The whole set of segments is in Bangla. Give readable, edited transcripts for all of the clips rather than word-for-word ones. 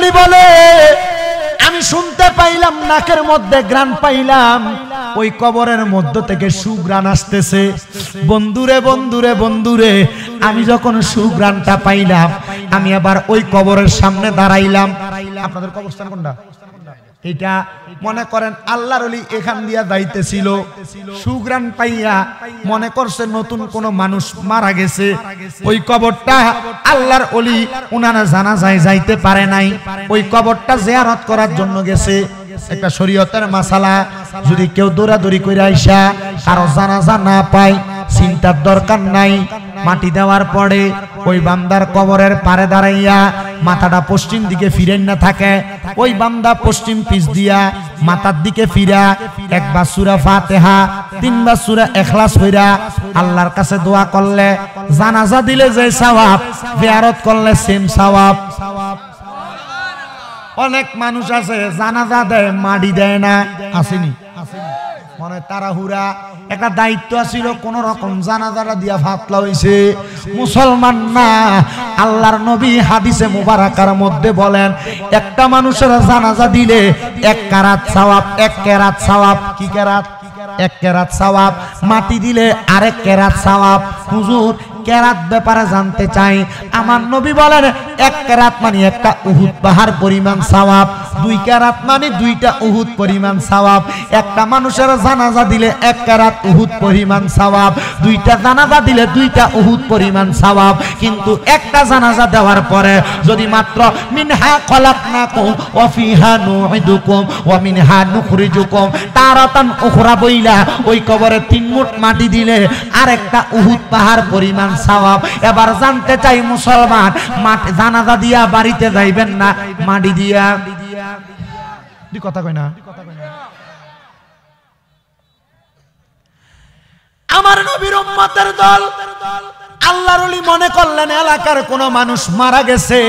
নবী বলে আমি শুনতে পাইলাম নাকের মধ্যে ঘ্রাণ পাইলাম ওই কবরের মধ্য থেকে সুঘ্রাণ আসতেছে। বন্ধুরে বন্ধুরে বন্ধুরে আমি যখন সুঘ্রাণটা পাইলাম আমি আবার ওই কবরের সামনে দাঁড়াইলাম। আপনাদের কবরস্থান কোনটা? এটা মনে করেন আল্লাহর ওলি এখান দিয়া যাইতেছিল, সুঘ্রাণ পাইয়া মনে করছে নতুন কোন মানুষ মারা গেছে। ওই কবরটা আল্লাহর ওলি উনারা জানাজায় যাইতে পারে নাই, ওই কবরটা জিয়ারত করার জন্য গেছে। একটা শরীয়তের মাসালা, যদি কেউ দৌড়াদৌড়ি করে আইসা কারো জানাজা না পায় চিন্তার দরকার নাই। মাটি দেওয়ার পরে ওই বান্দার কবরের পারে দাঁড়াইয়া মাথাটা পশ্চিম দিকে ফিরেন না থাকে, ওই বান্দা পশ্চিম পিছ দিয়া মাথার দিকে ফিরা একবার সূরা ফাতিহা, তিনবার সূরা ইখলাস পড়া আল্লাহর কাছে দোয়া করলে জানাজা দিলে যে সওয়াব, জিয়ারত করলে সেম সওয়াব। অনেক মানুষ আছে জানাজা দেয় মাটি দেয় না, আসেনি মনে তাড়াহুড়া, একটা দায়িত্ব ছিল কোন রকম জানাজাটা দিয়া ফাতলা হইছে, মুসলমান না। আল্লাহর নবী হাদিসে মুবারাকার মধ্যে বলেন একটা মানুষের জানাজা দিলে 1 কেরাত সওয়াব, 1 কেরাত সওয়াব। কি কেরাত? 1 কেরাত সওয়াব। মাটি দিলে আরেক কেরাত সওয়াব। হুজুর কেরাত ব্যাপারে জানতে চাই। আমার নবী বলেন 1 কেরাত মানে একটা উহুদ পাহাড় পরিমাণ সওয়াব, 2 কেরাত মানে 2টা উহুদ পরিমাণ সওয়াব। একটা মানুষের জানাজা দিলে 1 কেরাত উহুদ পরিমাণ সওয়াব, 2টা জানাজা দিলে 2টা উহুদ পরিমাণ সওয়াব। কিন্তু একটা জানাজা দেওয়ার পরে যদি মাত্র মিনহা খলাকনাকুম ওয়া ফিহা নুঈদুকুম ওয়া মিনহা নুখরিজুকুম তারাতান উখরা বইলা ওই কবরে 3 মুঠ মাটি দিলে আরেকটা উহুদ পাহাড় পরিমাণ সওয়াব। এবার জানতে চাই মুসলমান, মাটি জানাজা দিয়া বাড়িতে যাইবেন না মাটি দিয়া? কথা কই না? আমার নবীর উম্মতের দল আল্লাহর ওলি মনে করলেন এলাকার কোন মানুষ মারা গেছে,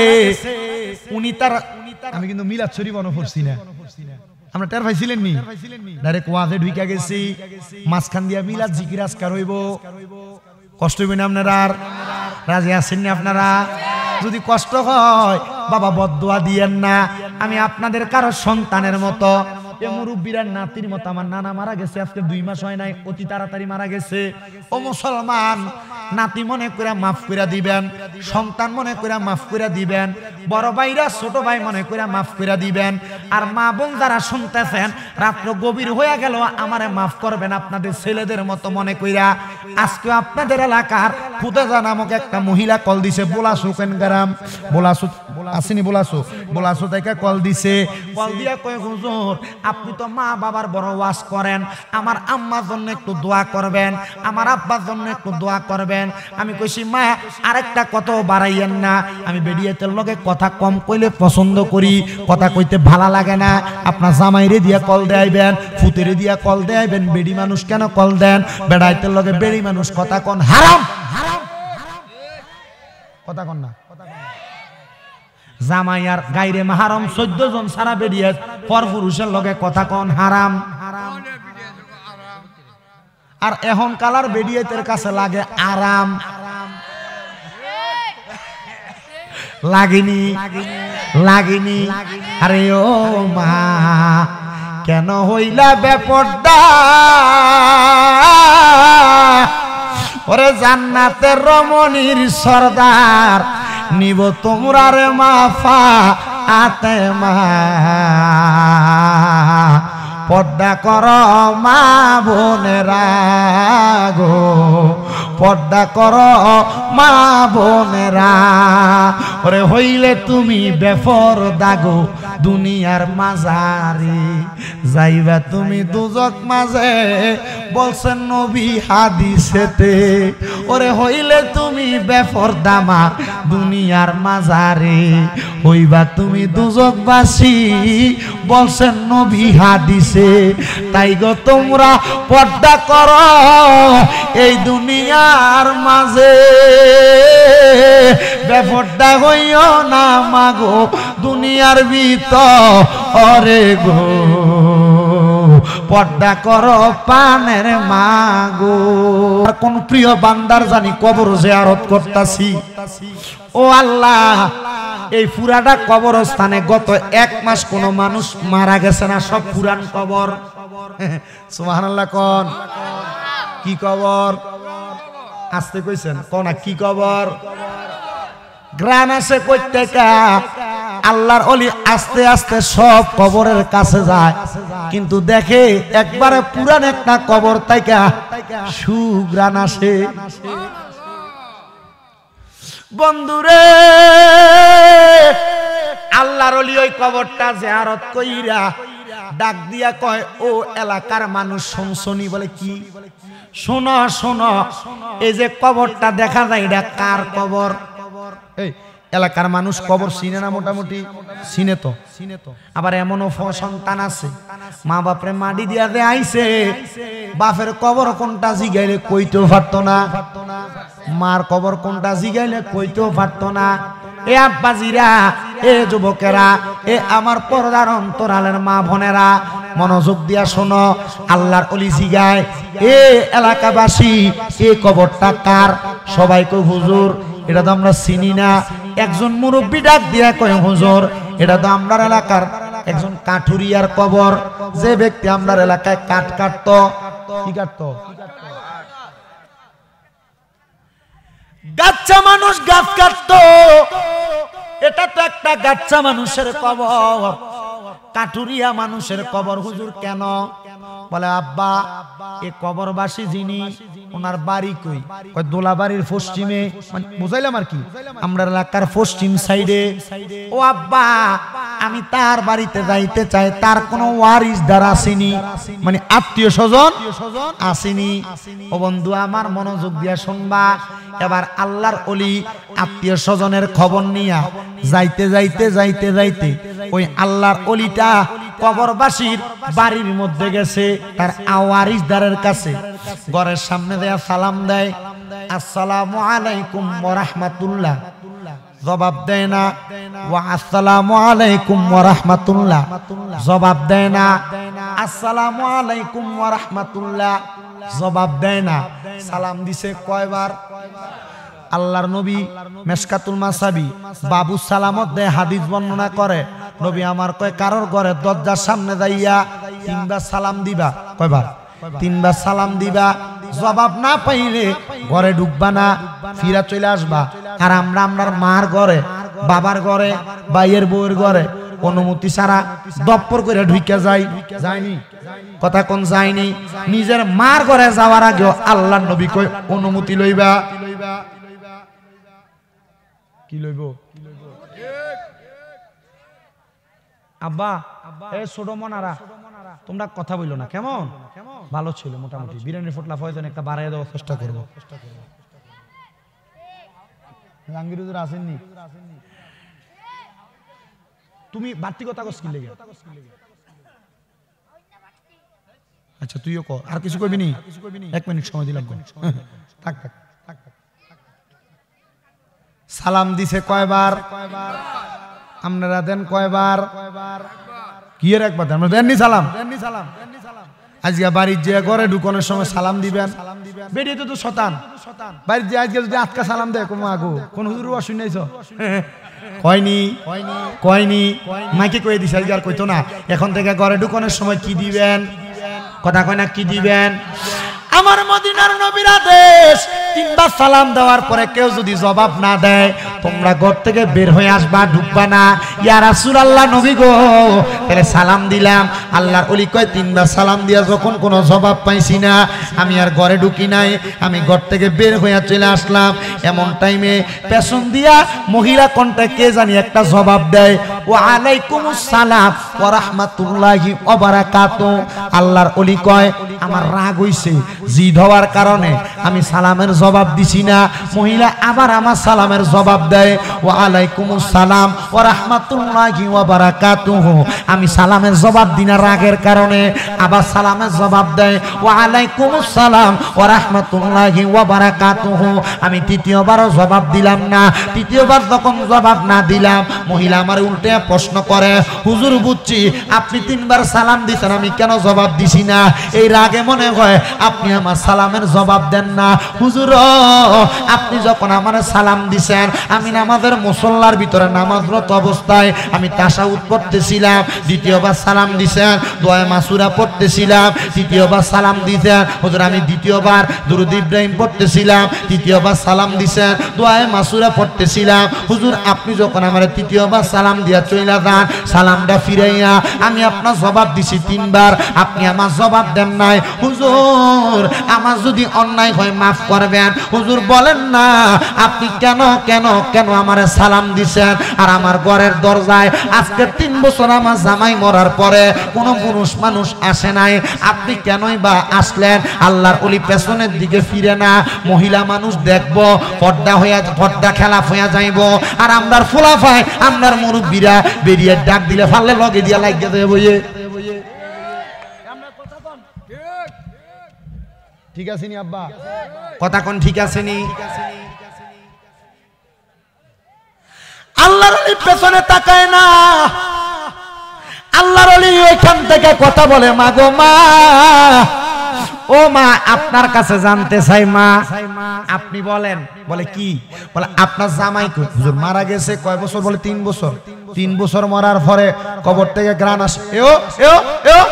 উনি তার, আমি কিন্তু মিলাদ শরীফ মনে পড়ছি না, আমরা টের পাইছিলেন নি? ডাইরেক্ট ওয়াজে ঢুইকা গেছি, মাঝখান দিয়া মিলাদ জিকির আজকার হইব। কষ্ট হইবে না আপনারা? আর রাজি আছেন না আপনারা? যদি কষ্ট হয় বাবা বদদোয়া দিয়েন না। আমি আপনাদের কারো সন্তানের মতো, এ মুরব্বীরা নাতির মতো। আমার নানা মারা গেছে আজকে 2 মাস হয় নাই, অতি তাড়াতাড়ি মারা গেছে। ও মুসলমান, নাতি মনে করে মাফ করে দিবেন, সন্তান মনে করে মাফ করে দিবেন, বড় ভাইরা ছোট ভাই মনে করে মাফ করে দিবেন। আর মা বোন যারা শুনতেছেন রাত্র গভীর হয়ে গেল আমারে মাফ করবেন আপনাদের ছেলেদের মতো মনে কইরা। আজকে আপনাদের এলাকার খুদেজা নামক একটা মহিলা কল দিছে, বোলাসু কেন গ্রাম, বোলাসু আসেনি, বোলাসু থেকে কল দিছে। কল দিয়া কয় হুজুর আপনি তো মা বাবার বড় ওয়াজ করেন, আমার আম্মার জন্য একটু দোয়া করবেন, আমার আব্বার জন্য একটু দোয়া করবেন। আমি কইছি মা আরেকটা কথা বাড়াইয়েন না, আমি বেডিয়েতের লগে কথা কম কইলে পছন্দ করি, কথা কইতে ভালো লাগে না। আপনার জামাইরে দিয়া কল দেয়াইবেন, ফুতেরে দিয়া কল দেয়াইবেন। বেডি মানুষ কেন কল দেন? বেড়াইতের লগে বেড়ি মানুষ কথা কন হারাম, কথা কন না। জামাই আর গাইরে মাহারম 14 জন সারা বেরিয়ে পর পুরুষের লগে কথা কন হারাম। আর এখন কালার বেডিয়েতের কাছে লাগে আরাম। লাগেনি লাগেনি? আরে ও মা কেন হইলা বেপরদা? ওরে জান্নাতের রমণীর সরদার নিব তোমরা রে মাফা আতে মা। পর্দা কর মা বোনেরা গো, পর্দা কর মা বোনেরা। ওরে হইলে তুমি বেপরদা গো দুনিয়ার মাঝারে, যাইবা তুমি দুজক মাঝে বলছেন নবী হাদিসেতে। ওরে হইলে তুমি বেপরদা মা দুনিয়ার মাঝারে, হইবা তুমি দুজকবাসী বলছেন নবী হাদিসে। তাই গো তোমরা পর্দা করো এই দুনিয়ার মাঝে, বেপরদা হইও না মাগো দুনিয়ার ভিতরে গো। পর্দা করো পানের মাগো। কোন প্রিয় বান্দার জানি কবর জিয়ারত করতাছি। ও আল্লাহ, এই পুরাটা কবরস্থানে গত 1 মাস কোন মানুষ মারা গেছে না, সব পুরান কবর। সুবহানাল্লাহ কোন কি কবর? আস্তে কইছেন কোন কি কবর? গ্রান আছে কইতেকা। আল্লাহর ওলি আস্তে আস্তে সব কবরের কাছে যায়, কিন্তু দেখে একবারে পুরান একটা কবর তাইকা সুগ্রান আসে। বন্ধুরে, আল্লাহর ওলি ওই কবরটা জিয়ারত কইরা ডাক দিয়া কয়, ও এলাকার মানুষ শুনছনি? বলে কি? শোনো শোনো, এই যে কবরটা দেখা যায় এটা কার কবর? এই এলাকার মানুষ কবর চিনে না? মোটামুটি চিনে তো। আবার এমনও সন্তান আছে মা বাপরে মাটি দিয়া দে আইছে, বাপের কবর কোনটা জিগাইলে কইতেও পারতো না, মার কবর কোনটা জিগাইলে কইতেও পারতো না। এ আব্বাজিরা, এ যুবকেরা, এ আমার পর্দার অন্তরালের মা বোনেরা, মনোযোগ দিয়া শোনো। আল্লাহর ওলি জিগায়, এ এলাকাবাসী, এ কবরটা কার? সবাই কই, হুজুর এটা তো আমরা চিনি না। একজন মুরব্বী ডাক দিয়া কয়, হুজুর এটা তো আমরা এলাকার একজন কাঠুরিয়ার কবর, যে ব্যক্তি আমরা এলাকায় কাঠ কাটতো। কি কাটতো? গাচ্চা মানুষ গাছ কাটতো। এটা তো একটা গাচ্চা মানুষের কবর, কাঠুরিয়া মানুষের কবর। হুজুর কেন? বলে, আব্বা এ কবরবাসী যিনি, ওনার বাড়ি কই? কয় দোলাবাড়ির পশ্চিমে। বুঝাইলাম আর কি, আমরা এলাকার পশ্চিম সাইডে। ও আব্বা, আমি তার বাড়িতে যাইতে চাই, তার কোনো ওয়ারিসদার আসেনি, মানে আত্মীয় স্বজন আসেনি। ও বন্ধু আমার, মনোযোগ দিয়া শুনবা। এবার আল্লাহর ওলি আত্মীয় স্বজনের খবর নিয়া যাইতে যাইতে যাইতে যাইতে ওই আল্লাহর ওলিটা কবরবাসীর বাড়ির মধ্যে গেছে, তার ওয়ারিসদারের কাছে। ঘরের সামনে দেয়া সালাম দেয়, আসসালামু আলাইকুম ওয়া রাহমাতুল্লাহ। জবাব দেয় না। ওয়া আসসালামু আলাইকুম ওয়া রাহমাতুল্লাহ। জবাব দেয় না। আসসালামু আলাইকুম ওয়া রাহমাতুল্লাহ। জবাব দেয় না। সালাম দিছে কয়বার? আল্লাহর নবী মেশকাতুল মাসাবি বাবু সালামত দেয় হাদিস বর্ণনা করে, নবী আমার কয়, কারোর ঘরে দরজার সামনে যাইয়া 3 বার সালাম দিবা। কয়বার? 3 বার সালাম দিবা। জবাব না পাইলে ঘরে ঢুকবা না, ফিরা চলে আসবা। আর আমরা আমরার মার ঘরে, বাবার ঘরে, ভাইয়ের বউয়ের ঘরে অনুমতি ছাড়া দপ্পর করে ঢুকে যাই। যায়নি? কথা কোন যায়নি? নিজের মার ঘরে যাওয়ার আগে আল্লাহর নবী কয় অনুমতি লইবা। কি লইব? আব্বা, এই ছোট মনারা, তোমরা কথা বললো না কেমন? ভালো ছিল মোটামুটি। বিরিয়ানি ফটলা ফয়জন একটা বাড়াই দেওয়ার চেষ্টা করবো। জাহাঙ্গীর হুজুর আসেননি? তুমি বাড়তি কথা কস কি লেগে? আচ্ছা তুইও কর। আর কিছু কইবি নি? 1 মিনিট সময় দিলাম। থাক থাক। সালাম দিছে কয়বার? আপনারা দেন কয়বার? কি এর একবার দেন? দেননি সালাম? আজকে বাড়ির যে ঘরে ঢুকানোর সময় সালাম দিবেন। বেরিয়ে তো শতান বাড়ির যে আজকে যদি আটকা সালাম দেয় কোনো আগো কোন হুজুর শুনাইছ? কয়নি কয়নি মাইকে কয়ে দিছে। আজকে আর কইতো না। এখন থেকে ঘরে ঢুকানোর সময় কি দিবেন? কথা কয় না, কি দিবেন? আমার মদিনার নবীর আদেশ, 3 বার সালাম দেওয়ার পরে কেউ যদি জবাব না দেয়, তোমরা ঘর থেকে বের হয়ে আসবা, ঢুকবা না। ইয়া রাসূলুল্লাহ, নবী গো, তাহলে সালাম দিলাম। আল্লাহর ওলি কয় 3 বার সালাম দিয়া যখন কোনো জবাব পাইছি না, আমি আর ঘরে ঢুকি নাই, আমি ঘর থেকে বের হয়ে চলে আসলাম। এমন টাইমে পেছন দিয়া মহিলা কণ্ঠে কে জানি একটা জবাব দেয়, ওয়া আলাইকুমুস সালাম ওয়া রাহমাতুল্লাহি ওয়া বারাকাতুহু। আল্লাহর ওলি কয় আমার রাগ হইছে, জিদ হওয়ার কারণে আমি সালামের জবাব দিছি না। মহিলা আবার আমার সালামের জবাব দেয়, ওয়া আলাইকুমুস সালাম ওয়া রাহমাতুল্লাহি ওয়া বারাকাতুহু। আমি সালামের জবাব দিনা রাগের কারণে আবার সালামের জবাব দেয়, ওয়া আলাইকুমুস সালাম ওয়া রাহমাতুল্লাহি ওয়া বারাকাতুহু। আমি তৃতীয়বারও জবাব দিলাম না। তৃতীয়বার যখন জবাব না দিলাম, মহিলা আমার উল্টে প্রশ্ন করে, হুজুর বুঝছি আপনি 3 বার সালাম দিছেন, আমি কেন জবাব দিছি না? এই রাগে মনে হয় আপনি আমার সালামের জবাব দেন না। হুজুর আপনি যখন আমার সালাম দিছেন, আমি নামাজের মুসল্লার ভিতরে নামাজরত অবস্থায় আমি তাশাহুদ পড়তেছিলাম। দ্বিতীয়বার সালাম দিছেন, দোয়া মাসুরা পড়তেছিলাম। তৃতীয়বার সালাম দিছেন, হুজুর আমি দ্বিতীয়বার দুরূদ ইব্রাহিম পড়তেছিলাম। তৃতীয়বার সালাম দিছেন, দোয়া মাসুরা পড়তেছিলাম। হুজুর আপনি যখন আমার তৃতীয়বার সালাম দিয়া চইলা যান, সালামটা ফিরাইয়া আমি আপনার জবাব দিছি 3 বার, আপনি আমার জবাব দেন নাই। হুজুর আমার যদি অন্যায় হয় মাফ করবেন। হুজুর বলেন না আপনি কেন কেন কেন আমারে সালাম দিছেন? আর আমার ঘরের দরজায় আজকে 3 বছর আমার জামাই মরার পরে কোনো পুরুষ মানুষ আসে নাই, আপনি কেনই বা আসলেন? আল্লাহর ওলি পেছনের দিকে ফিরে না, মহিলা মানুষ দেখবো, পর্দা খেলাফ হইয়া যাইব। আর আমরার ফুলাফাই আমরার মুরব্বীরা বেরিয়ে ডাক দিলে ফাললে লগে দিয়া লাগিয়ে দেবো। ঠিক আছে নি আব্বা? কথা কোন ঠিক আছে নি? আল্লাহর ওলি পেছনে তাকায় না। আল্লাহর ওলি ওইখান থেকে কথা বলে, মা গো মা, ও মা আপনার কাছে জানতে চাই মা, আপনি বলেন। বলে কি? বলে আপনার জামাই হুজুর মারা গেছে কয় বছর? বলে 3 বছর। 3 বছর মরার পরে কবর থেকে গ্রান আসে। এও এও এও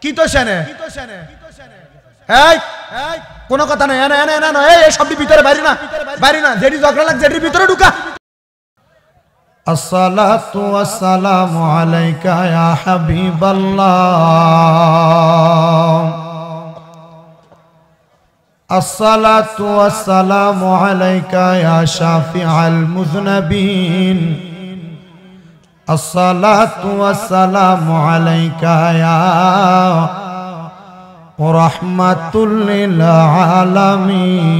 কি তো সেনে এই কোন কথা নাই, এনে এনে এনে এই সবটি ভিতরে বাইরে না, বাইরে না, যেটি ঝগড়া লাগ যেটির ভিতরে ঢুকা। আসসালাতু ওয়াসসালামু আলাইকা ইয়া হাবিবাল্লাহ, আসসালাতু ওয়াসসালামু আলাইকা ইয়া শাফিআল মুযনিবিন, আসসালাতু ওয়াসসালামু আলাইকা ইয়া রাহমাতুল লিল আলামিন,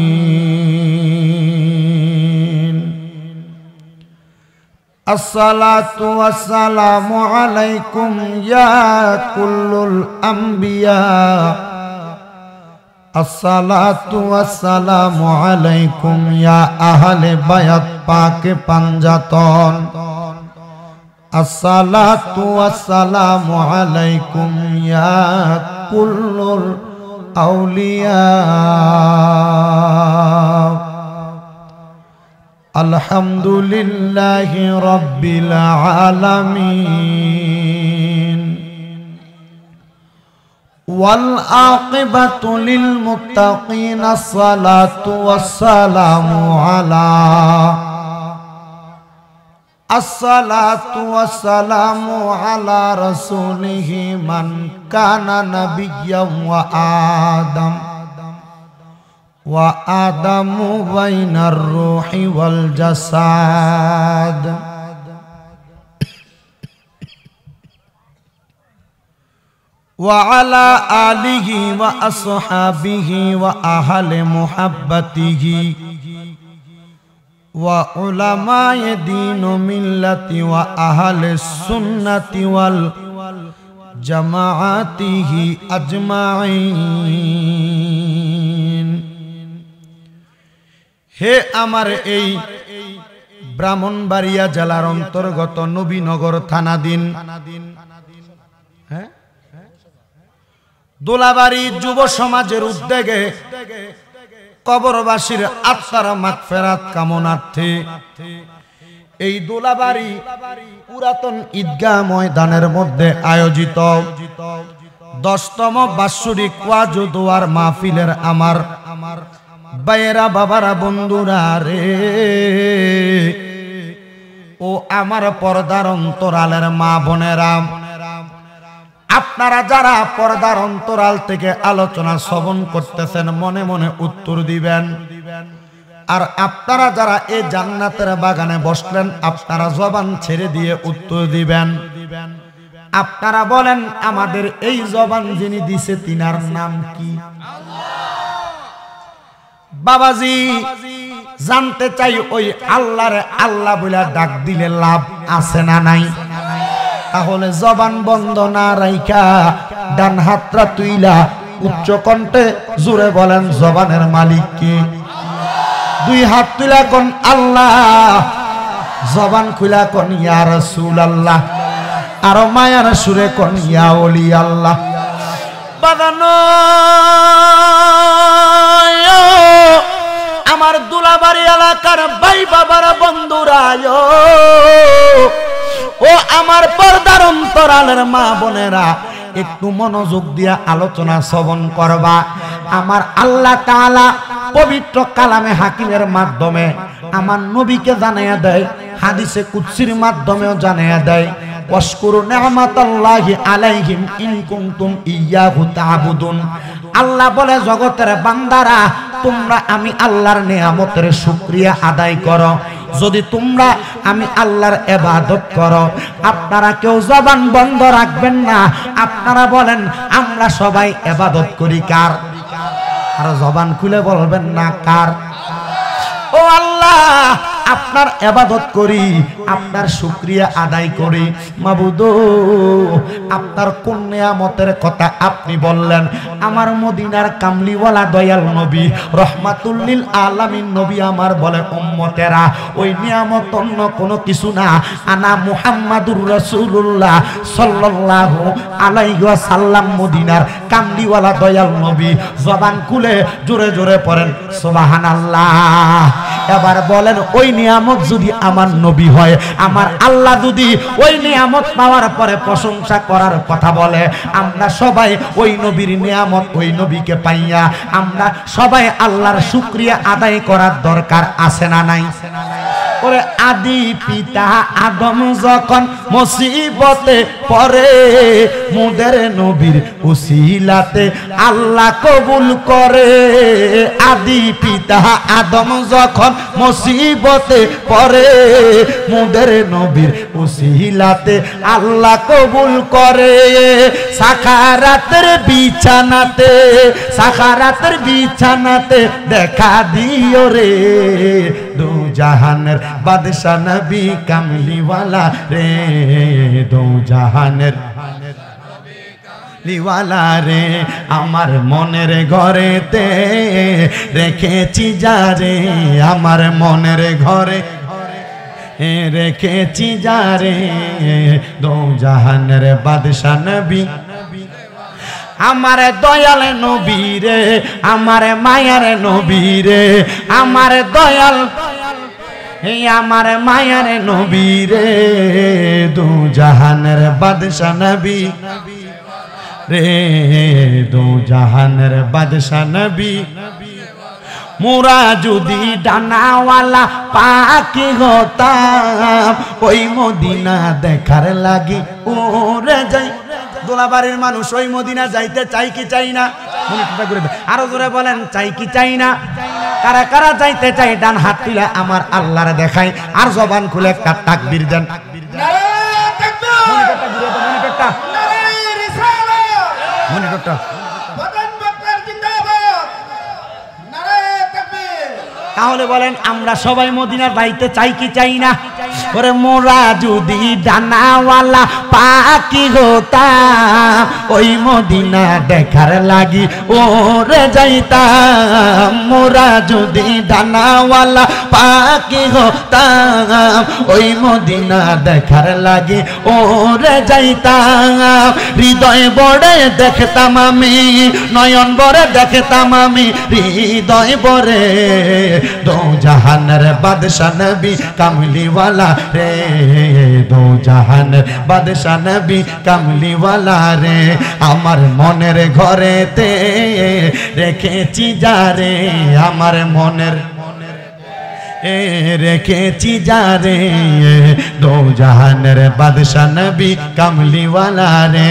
আসসালাতু ওয়াসসালামু আলাইকুম ইয়া কুল্লুল আম্বিয়া, আসসালাতু ওয়াসসালামু আলাইকুম ইয়া আহলে বায়াত পাক পাঞ্জাতন, আসসালাতু ওয়াসসালামু আলাইকুম ইয়া কুল্লুল আউলিয়া, আলহামদুলিল্লাহি রাব্বিল আলামিন, ওয়াল আকিবাতু লিল মুত্তাকিন, আসসালাতু ওয়াসসালামু আলা, আসসালাতু ওয়াসসালামু আলা রাসূলিহি মান কানা নাবিয়্যাম ওয়া আদম, ওয়া আদামু বাইনার রূহি ওয়াল জাসাদ, ওয়া আলা আলিহি ওয়া আসহাবিহি ওয়া আহলি মুহাব্বাতিহি ওয়া উলামায়ে দীন ও মিল্লাতি ওয়া আহলে সুন্নাতি ওয়াল জামাআতিহি আজমাইন। হে আমার এই ব্রাহ্মণবাড়িয়া জেলার অন্তর্গত নবীনগর থানাধীন দোলাবাড়ি যুব সমাজের উদ্যোগে কবরবাসীর আত্মার মাগফিরাত কামনার্থে এই দোলাবাড়ি পুরাতন ঈদগাহ ময়দানের মধ্যে আয়োজিত 10তম বাৎসরিক ওয়াজ ও দোয়ার মাহফিলের আমার ভাইয়েরা, বাবারা, বন্ধুরা রে, ও আমার পর্দার অন্তরালের মা বোনেরা, আপনারা যারা পর্দার অন্তরাল থেকে আলোচনা শ্রবণ করতেছেন মনে মনে উত্তর দিবেন। আর আপনারা যারা এই জান্নাতের বাগানে বসলেন আপনারা জবান ছেড়ে দিয়ে উত্তর দিবেন। আপনারা বলেন আমাদের এই জবান যিনি দিছে তিনার নাম কি? বাবাজি জানতে চাই ওই আল্লাহরে আল্লাহ বলে ডাক দিলে লাভ আছে না নাই? তাহলে জবান বন্ধ না রাইখা ডান হাতটা তুইলা উচ্চ কণ্ঠে জোরে বলেন জবানের মালিক কে? দুই হাত তুইলা কোন আল্লাহ, জবান খুলা কোন ইয়া রাসূলুল্লাহ, আর মায়ার সুরে কোন ইয়া ওলি আল্লাহ। বাগানো আমার দুলাবাড়ি এলাকার ভাই বাবার বন্ধুরা, ও আমার পর্দার অন্তরালের মা বোনেরা, একটু মনোযোগ দিয়া আলোচনা শ্রবণ করবা। আমার আল্লাহ তাআলা পবিত্র কালামে হাকিমের মাধ্যমে আমার নবীকে জানাইয়া দেয়, হাদিসে কুদসির মাধ্যমেও জানাইয়া দেয়, ওয়াশকুরু নি'মাতাল্লাহি আলাইহিম ইন কুনতুম ইয়্যাহু তা'বুদুন। আল্লাহ বলে জগতের বান্দারা তোমরা আমি আল্লাহর নিয়ামতের শুকরিয়া আদায় করো, যদি তোমরা আমি আল্লাহর ইবাদত করো। আপনারা কেউ জবান বন্ধ রাখবেন না, আপনারা বলেন আমরা সবাই ইবাদত করি কার? আর জবান খুলে বলবেন না কার? ও আল্লাহ আপনার ইবাদত করি, আপনার শুকরিয়া আদায় করি। মাবুদ আপনার কোন নিয়ামতের কথা আপনি বললেন? আমার মদিনার কামলিওয়ালা দয়াল নবী রহমাতুল লিল আলামিন নবী আমার বলে উম্মতেরা ওই নিয়ামত অন্য কোনো কিছু না, আনা মুহাম্মাদুর রাসূলুল্লাহ সাল্লাল্লাহু আলাইহি ওয়াসাল্লাম মদিনার কামলিওয়ালা দয়াল নবী। জবান খুলে জোরে জোরে পড়েন সুবহানাল্লাহ। এবার বলেন ওই নিয়ামত যদি আমার নবী হয়, আমার আল্লাহ যদি ওই নিয়ামত পাওয়ার পরে প্রশংসা করার কথা বলে, আমরা সবাই ওই নবীর নিয়ামত ওই নবীকে পাইয়া আমরা সবাই আল্লাহর শুকরিয়া আদায় করার দরকার আছে না নাই? ওরে আদি পিতা আদম যখন মুসিবতে পড়ে, মোদের নবীর উসিলাতে আল্লাহ কবুল করে। আদি পিতা আদম যখন মুসিবতে পড়ে, মোদের নবীর উসিলাতে আল্লাহ কবুল করে। সাখারাতের বিছানাতে, সাখারাতের বিছানাতে দেখা দিও রে দু জাহানের বাদশা নবী কামলিওয়ালা রে, দু জাহানের লিওয়ালা রে। আমার মনের ঘরেতে রেখেছি যারে, আমার মনের ঘরে রেখেছি যারে দু জাহানের বাদশা নবী। আমার দয়াল নবী রে, আমার মায়ার নবী রে, আমার দয়াল আমার মায়ার নবী রে, দু জাহানের বাদশা নবী রে, দু জাহানের বাদশা নবী। মোরা যদি ডানাওয়ালা পাখি হতাম, ওই মদিনা দেখার লাগি ওরে যাই। দোলাবাড়ির মানুষ ওই মদিনা যাইতে চাই কি চাই না? আরো জোরে বলেন চাই কি চাই না? কারা কারা যাইতে চাই ডান হাত তুলে আমার আল্লাহরে দেখাই, আর জবান খুলে একটা তাকবীর দেন। তাহলে বলেন আমরা সবাই মদিনার যাইতে চাই কি চাই না? ওরে মোরা যদি ডানাওয়ালা পাখি হতাম, ওই মদিনা দেখার লাগি ওরে যাইতাম। মোরা যদি ডানাওয়ালা পাখি হতাম, ওই মদিনা দেখার লাগি ওরে যাইতাম। হৃদয় বড়ে দেখতাম আমি, নয়ন বড়ে দেখতাম আমি, হৃদয় বড়ে দো জাহানের বাদশা নবী কামলিওয়ালা রে, দো জাহানের বাদশা নবী কামলিওয়ালা রে। আমার মনের ঘরেতে রেখেছি যারে, আমার মনের রেখেছি যারে দো জাহানের বাদশা নবী কামলিওয়ালা রে।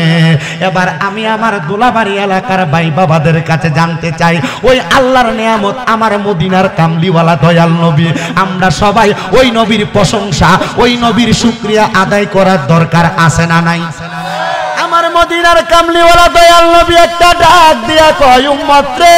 এবার আমি আমার দোলাবাড়ি এলাকার ভাই বাবাদের কাছে জানতে চাই, ওই আল্লাহর নিয়ামত আমার মদিনার কামলিওয়ালা দয়াল নবী, আমরা সবাই ওই নবীর প্রশংসা ওই নবীর শুকরিয়া আদায় করার দরকার আছে না নাই? আমার মদিনার কামলিওয়ালা দয়াল নবী একটা ডাক দিয়া কয় উম্মত রে,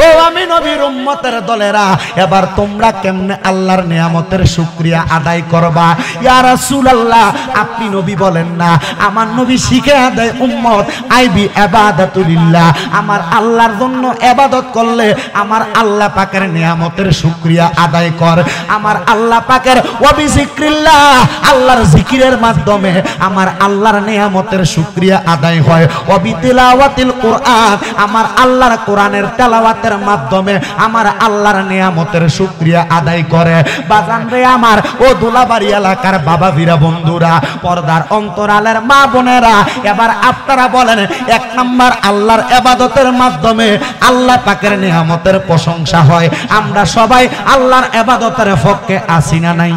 ও আমি নবীর উম্মতের দলেরা, এবার তোমরা কেমনে আল্লাহর নিয়ামতের শুকরিয়া আদায় করবা? ইয়া রাসূলুল্লাহ, আপনি নবী বলেন না, আমার নবী শিখে দেয় উম্মত আইবি ইবাদাতুলিল্লাহ, আমার আল্লাহর জন্য ইবাদত করলে আমার আল্লাহ পাকের নিয়ামতের শুকরিয়া আদায় কর। আমার আল্লাহ পাকের ওয়াবি যিকরিল্লাহ, আল্লাহর জিকিরের মাধ্যমে আমার আল্লাহর নিয়ামতের শুকরিয়া আদায় হয়। ওয়াবি তিলাওয়াতিল কুরআন, আমার আল্লাহর কোরআনের তেলাওয়াতের মাধ্যমে আমার আল্লাহর নিয়ামতের শুকরিয়া আদায় করে। বাজান রে আমার, ও দুলাবাড়ি এলাকার বাবা বীরা বন্ধুরা, পর্দার অন্তরালের মা বোনেরা, এবার আপনারা বলেন, এক নাম্বার আল্লাহর ইবাদতের মাধ্যমে আল্লাহ পাকের নিয়ামতের প্রশংসা হয়। আমরা সবাই আল্লাহর ইবাদতের পক্ষে আছি না নাই?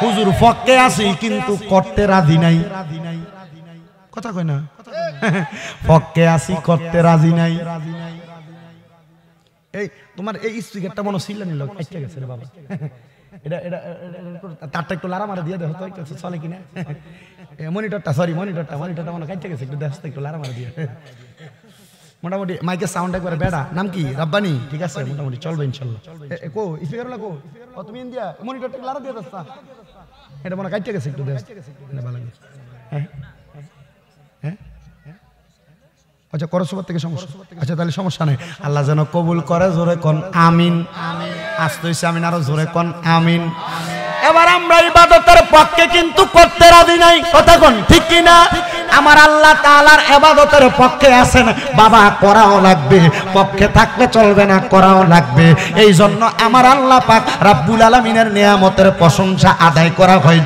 হুজুর পক্ষে আছি কিন্তু করতে রাজি নাই। কথা কয় না, পক্ষে আছি করতে রাজি নাই। এই তোমার এই স্পিকারটা মনে ছিল নিল আচ্ছা গেছে রে বাবা, এটা এটা তারটা একটু লারা মারা দিয়ে দেখো তো একটু চলে কিনা। মনিটরটা সরি মনিটরটা মনে কাটতে গেছে, একটু দেখো একটু লারা মারা দিয়ে। মোটামুটি মাইকের সাউন্ড একবারে বেড়া। নাম কি? রাব্বানি। ঠিক আছে, মোটামুটি চলবে ইনশাল্লাহ। কো স্পিকারগুলো কো? ও তুমি ইন্ডিয়া মনিটরটা লারা দিয়ে দাও, এটা মনে কাটতে গেছে, একটু দেখো ভালো লাগে। হ্যাঁ হ্যাঁ আচ্ছা, করসবার থেকে সমস্যা। আচ্ছা তাহলে সমস্যা নেই, আল্লাহ যেন কবুল করে। জোরে কোন আমিন। আসতে হইছে আমিন, আরো জোরে কোন আমিন। এবার আমরা ইবাদতের পক্ষে কিন্তু করতে রাজি নাই। কথা কোন ঠিক কিনা? আমার আল্লাহ তাআলার ইবাদতের পক্ষে আছেন বাবা, করাও লাগবে, পক্ষে থাকলে চলবে না, করাও লাগবে। এই জন্য আমার আল্লাহ পাক রাব্বুল আলামিনের নিয়ামতের প্রশংসা আদায় করা হয়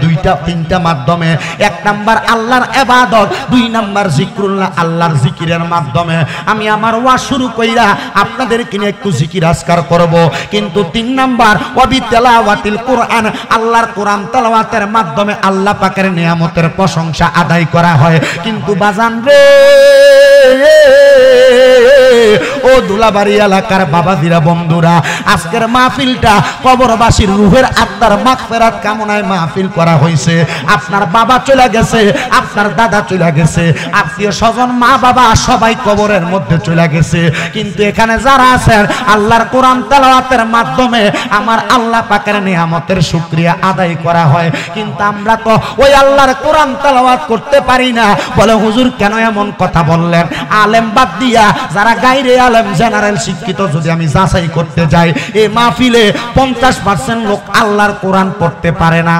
তিনটা মাধ্যমে। এক নাম্বার আল্লাহর ইবাদত, দুই নাম্বার জিকরুল্লাহ, আল্লাহর জিকিরের মাধ্যমে। আমি আমার ওয়াজ শুরু কইরা আপনাদেরকে নিয়ে একটু জিকির আজকার করব, কিন্তু তিন নাম্বার ওয়াবি তেলাওয়াতিল কুরআন, আল্লাহর কোরআন তেলাওয়াতের মাধ্যমে আল্লাহ পাকের নিয়ামতের প্রশংসা আদায় করা হয়। কিন্তু বাজান রে, ও দুলাবাড়ি এলাকার বাবাজিরা বন্ধুরা, আজকের মাহফিলটা কবরবাসীর রূহের আত্মার মাগফিরাত কামনায় মাহফিল করা হয়েছে। আপনার বাবা চলে গেছে, আপনার দাদা চলে গেছে, আত্মীয় স্বজন মা বাবা সবাই কবরের মধ্যে চলে গেছে, কিন্তু এখানে যারা আছেন আল্লাহর কোরআন তেলাওয়াতের মাধ্যমে আমার আল্লাহ পাকের নিয়ামতের শুকরিয়া আদায় করা হয়। কিন্তু আমরা তো ওই আল্লাহর কোরআন তেলাওয়াত করতে পারি না। বলে হুজুর কেন এমন কথা বললেন? আলেম বাদ দিয়া যারা গায়রে আলেম জেনারেল শিক্ষিত যদি আমি যাচাই করতে যাই, এই মাহফিলে 50% লোক আল্লাহর কোরআন পড়তে পারে না।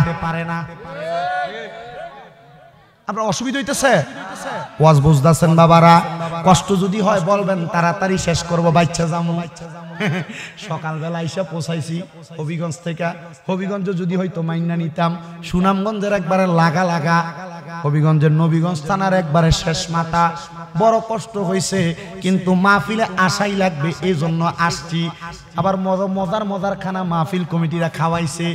আপনার অসুবিধা হইতেছে? ওয়াজ বুঝতেছেন বাবারা? কষ্ট যদি হয় বলবেন, তাড়াতাড়ি শেষ করবো, বাচ্চা যাবো। সকালবেলা এসে পৌঁছাইছি হবিগঞ্জ থেকে। হবিগঞ্জ যদি হয়তো মাইনা নিতাম, সুনামগঞ্জের একবারে লাগা লাগা, হবিগঞ্জের নবীগঞ্জ থানার একবারে শেষ মাথা। বড় কষ্ট হয়েছে, কিন্তু মাহফিলে আসাই লাগবে, এই জন্য আসছি। আবার মজার মজার খানা মাহফিল কমিটিরা খাওয়াইছে।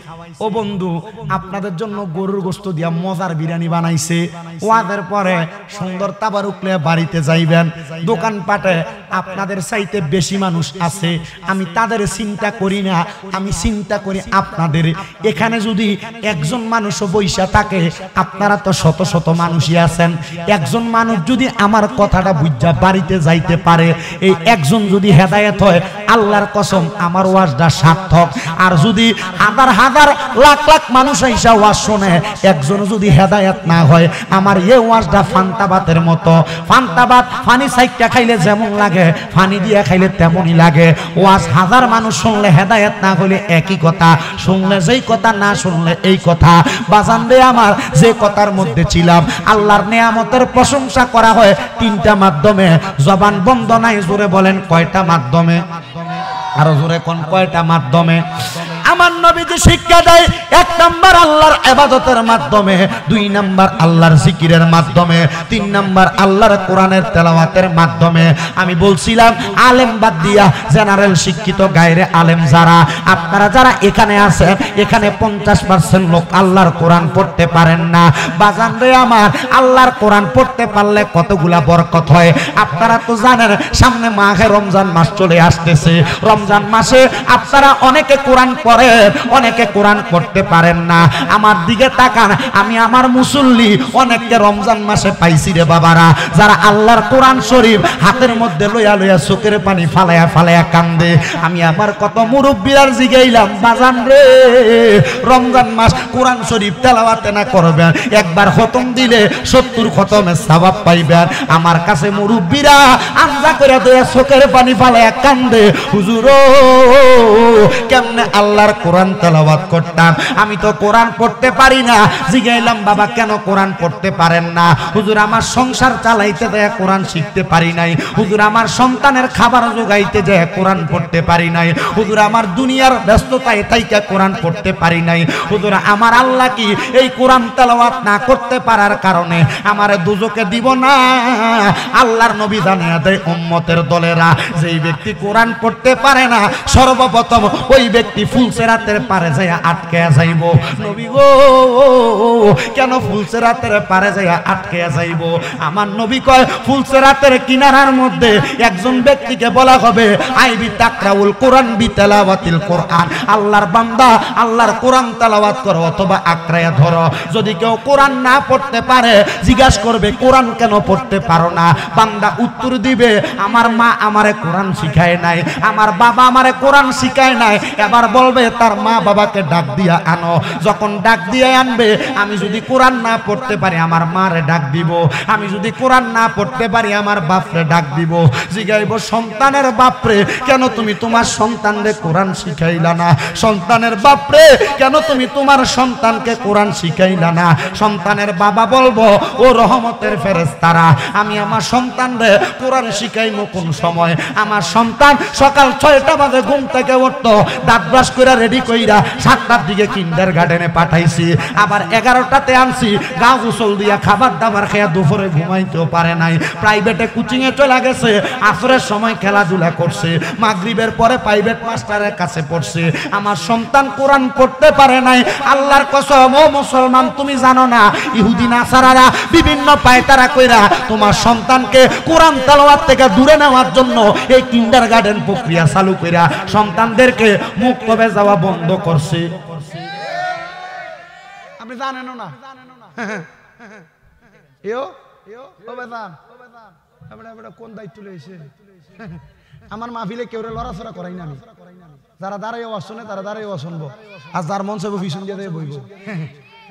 ও বন্ধু, আপনাদের জন্য গরুর গোশত দিয়া মজার বিরিয়ানি বানাইছে। ওয়াদের পরে সুন্দর তাবার উঠলে বাড়িতে যাইবেন, দোকানপাটে আপনাদের চাইতে বেশি মানুষ আছে। আমি তাদের চিন্তা করি না, আমি চিন্তা করি আপনাদের। এখানে যদি একজন মানুষও বইসা থাকে, আপনারা তো শত শত মানুষই আছেন। একজন মানুষ যদি আমার কথাটা বুঝা বাড়িতে যাইতে পারে, এই একজন যদি হেদায়েত হয়, আল্লাহর কসম আমার ওয়াজটা সার্থক। আর যদি হাজার হাজার লাখ লাখ মানুষ আইসা ওয়াজ শুনে, একজন যদি হেদায়েত না হয়, আমার এই ওয়াজটা ফান্তাবাতের মতো। ফান্তাবাত পানি সাইক্কা খাইলে যেমন লাগে, পানি দিয়ে খাইলে তেমনই লাগে। ওয়াজ হাজার মানুষ শুনলে হেদায়েত না হলে একই কথা, শুনলে যেই কথা, না শুনলে এই কথা। বাজান রে আমার, যে কথার মধ্যে ছিলাম, আল্লাহর নিয়ামতের প্রশংসা করা হয় তিনটা মাধ্যমে। জবান বন্ধ নাই, জোরে বলেন কয়টা মাধ্যমে? আরো জোরে কোন কয়টা মাধ্যমে? আমার নবীজি শিক্ষা দেয়, এক নাম্বার আল্লাহর ইবাদতের মাধ্যমে, দুই নাম্বার আল্লাহর জিকিরের মাধ্যমে, তিন নাম্বার আল্লাহর কোরআনের তেলাওয়াতের মাধ্যমে। আমি বলছিলাম আলেম বাদ দিয়া জেনারেল শিক্ষিত গায়রে আলেম যারা, আপনারা যারা এখানে আছেন, এখানে 50% লোক আল্লাহর কোরআন পড়তে পারেন না। বাজান রে আমার, আল্লাহর কোরআন পড়তে পারলে কতগুলা বরকত হয় আপনারা তো জানেন। সামনে মাহে রমজান মাস চলে আসতেছে। রমজান মাসে আপনারা অনেকে কোরআন পড়ে, পড়েন, অনেকে কোরআন পড়তে পারেন না। আমার দিকে তাকান, আমি আমার মুসল্লি অনেককে রমজান মাসে পাইছি রে বাবারা, যারা আল্লাহর কোরআন শরীফ হাতের মধ্যে লইয়া লইয়া চোখের পানি ফালায়া ফালায়া কান্দে। আমি আমার কত মুরব্বিরার জিগাইলাম, বাজান রে রমজান মাস কোরআন শরীফ তেলাওয়াতে না করবেন, একবার খতম দিলে 70 খতমের সওয়াব পাইবেন। আমার কাছে মুরব্বিরা আমজা করে দেয়া চোখের পানি ফালায়া কান্দে, হুজুর কেমনে আল্লাহর কোরআন তেলাওয়াত করতাম, আমি তো কোরআন পড়তে পারি না। জিগাইলাম, বাবা কেন কোরআন পড়তে পারেন না? হুজুর আমার সংসার চালাইতে যায় কোরআন শিখতে পারি নাই। হুজুর আমার সন্তানের খাবার জোগাইতে যায় কোরআন পড়তে পারি নাই। হুজুর আমার দুনিয়ার ব্যস্ততায় তাইকা কোরআন পড়তে পারি নাই। হুজুর আমার আল্লাহ কি এই কোরআন তেলাওয়াত না করতে পারার কারণে আমারে দুজকে দিব না? আল্লাহর নবী জানিয়ে দেয় উম্মতের দলেরা, যেই ব্যক্তি কোরআন পড়তে পারে না সর্বপ্রথম ওই ব্যক্তি ফুলসেরাতের পারে যায় আটকে যাইব। নবী গো কেন ফুলসেরাতের পারে যায় আটকে যাইব? আমার নবী কয় ফুলসেরাতের কিনারার মধ্যে একজন ব্যক্তিকে বলা হবে আইবি তাকরাউল কোরআন বিতেলাওয়াতিল কোরআন, আল্লাহর বান্দা আল্লাহর কোরআন তেলাওয়াত করো অথবা আঁকড়ায়া ধরো। যদি কেউ কোরআন না পড়তে পারে জিজ্ঞাসা করবে কোরআন কেন পড়তে পারো না? বান্দা উত্তর দিবে আমার মা আমারে কোরআন শিখায় নাই, আমার বাবা আমারে কোরআন শিখায় নাই। এবার বলবে তার মা বাবাকে ডাক দিয়া আনো। যখন ডাক দিয়ে আনবে, আমি যদি কোরআন না পড়তে পারি আমার মারে ডাক দিব, আমি যদি কোরআন না পড়তে পারি আমার বাপরে ডাক দিব। জিগাইব সন্তানের বাপরে কেন তুমি তোমার সন্তানরে কোরআন শিখাইলা না? সন্তানের বাপরে কেন তুমি তোমার সন্তানকে কোরআন শিখাইলা না? সন্তানের বাবা বলবো ও রহমতের ফেরেশতারা, আমি আমার সন্তানরে কোরআন শিখাইমু কোন সময়? আমার সন্তান সকাল 6টা বাজে ঘুম থেকে উঠতো, দাঁত ব্রাশ করে রেডি কইরা 7টার দিকে কিন্ডারগার্টেনে পাঠাইছি, আবার 11টাতে আনছি, গা গোসল দিয়া খাবার দাবার খেয়ে দুপুরে ঘুমাইতেও পারে নাই। প্রাইভেটে কোচিং এ চলে গেছে, আসরের সময় খেলাধুলা করছে, মাগরিবের পরে প্রাইভেট মাস্টারের কাছে পড়ছে। আমার সন্তান কোরআন পড়তে পারে নাই। আল্লাহর কসম ও মুসলমান, তুমি জানো না ইহুদি নাসারারা বিভিন্ন পায়তারা কইরা তোমার সন্তানকে কোরআন তেলাওয়াত থেকে দূরে নেওয়ার জন্য এই কিন্ডারগার্টেন প্রক্রিয়া চালু কইরা সন্তানদেরকে মুক্তবে যাওয়া বন্ধ করছে। আপনি জানেন না? কোন দায়িত্ব লইছে? আমার মাহফিলে কেউ লড়াচড়া করাই না আমি। যারা দাঁড়াই শুনে তারা দাঁড়াই শুনবো, আর যার মন চাইব ভীষণ দিয়ে বইব।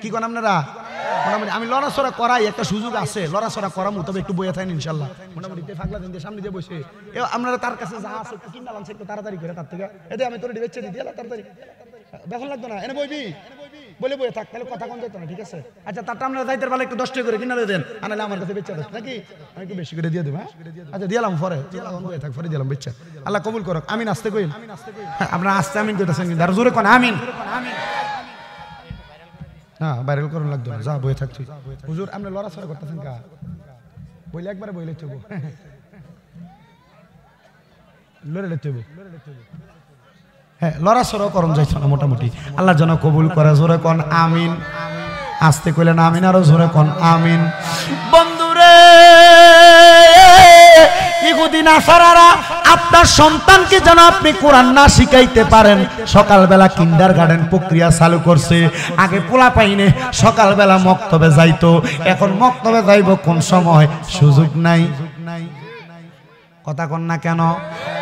কি কোন আপনারা? মোটামুটি আমি লড়াচড়া করাই, একটা সুযোগ আছে লড়াচড়া করামু, তবে একটু বইয়ে থাকেন ইনশাল্লাহ। মোটামুটি ফাগলা দিন দিয়ে সামনে দিয়ে বসে আপনারা তার কাছে যা আছে একটু কিনা লাঞ্চ একটু তাড়াতাড়ি করে তার থেকে এতে আমি তোর বেচে দিই তাড়াতাড়ি, দেখুন লাগতো না। এনে বইবি বলে বইয়ে থাক, তাহলে কথা কম যেত না, ঠিক আছে? আচ্ছা তারটা আপনারা যাইতে পারলে একটু 10 টাকা করে কিনা দেন, আনালে আমার কাছে বেচা দেন নাকি? আমি একটু বেশি করে দিয়ে দেবো। হ্যাঁ আচ্ছা দিলাম, পরে বইয়ে থাক, পরে দিলাম বেচা। আল্লাহ কবুল করুক। আমিন আসতে কইন, আপনারা আসতে আমিন কইতেছেন কিন্তু আর জোরে কোন আমিন। হ্যাঁ ভাইরাল করুন লাগতো না, যা বইয়ে থাক। তুই হুজুর আপনি লড়াচড়া করতেছেন কা? বইলে একবারে বইলে চবো, লড়ে লেতে হ্যাঁ লড়াচড়া করুন যাইতো না মোটামুটি। আল্লাহ যেন কবুল করে। জোরে কোন আমিন। আসতে কইলেন আমিন, আরো জোরে কোন আমিন। বন্ধুরে ইহুদি নাসারারা আপনার সন্তানকে যেন আপনি কোরআন না শিখাইতে পারেন, সকালবেলা কিন্ডারগার্টেন প্রক্রিয়া চালু করছে। আগে পোলা পাইনে সকালবেলা মক্তবে যাইতো, এখন মক্তবে যাইব কোন সময়? সুযোগ নাই। কথা কন না কেন?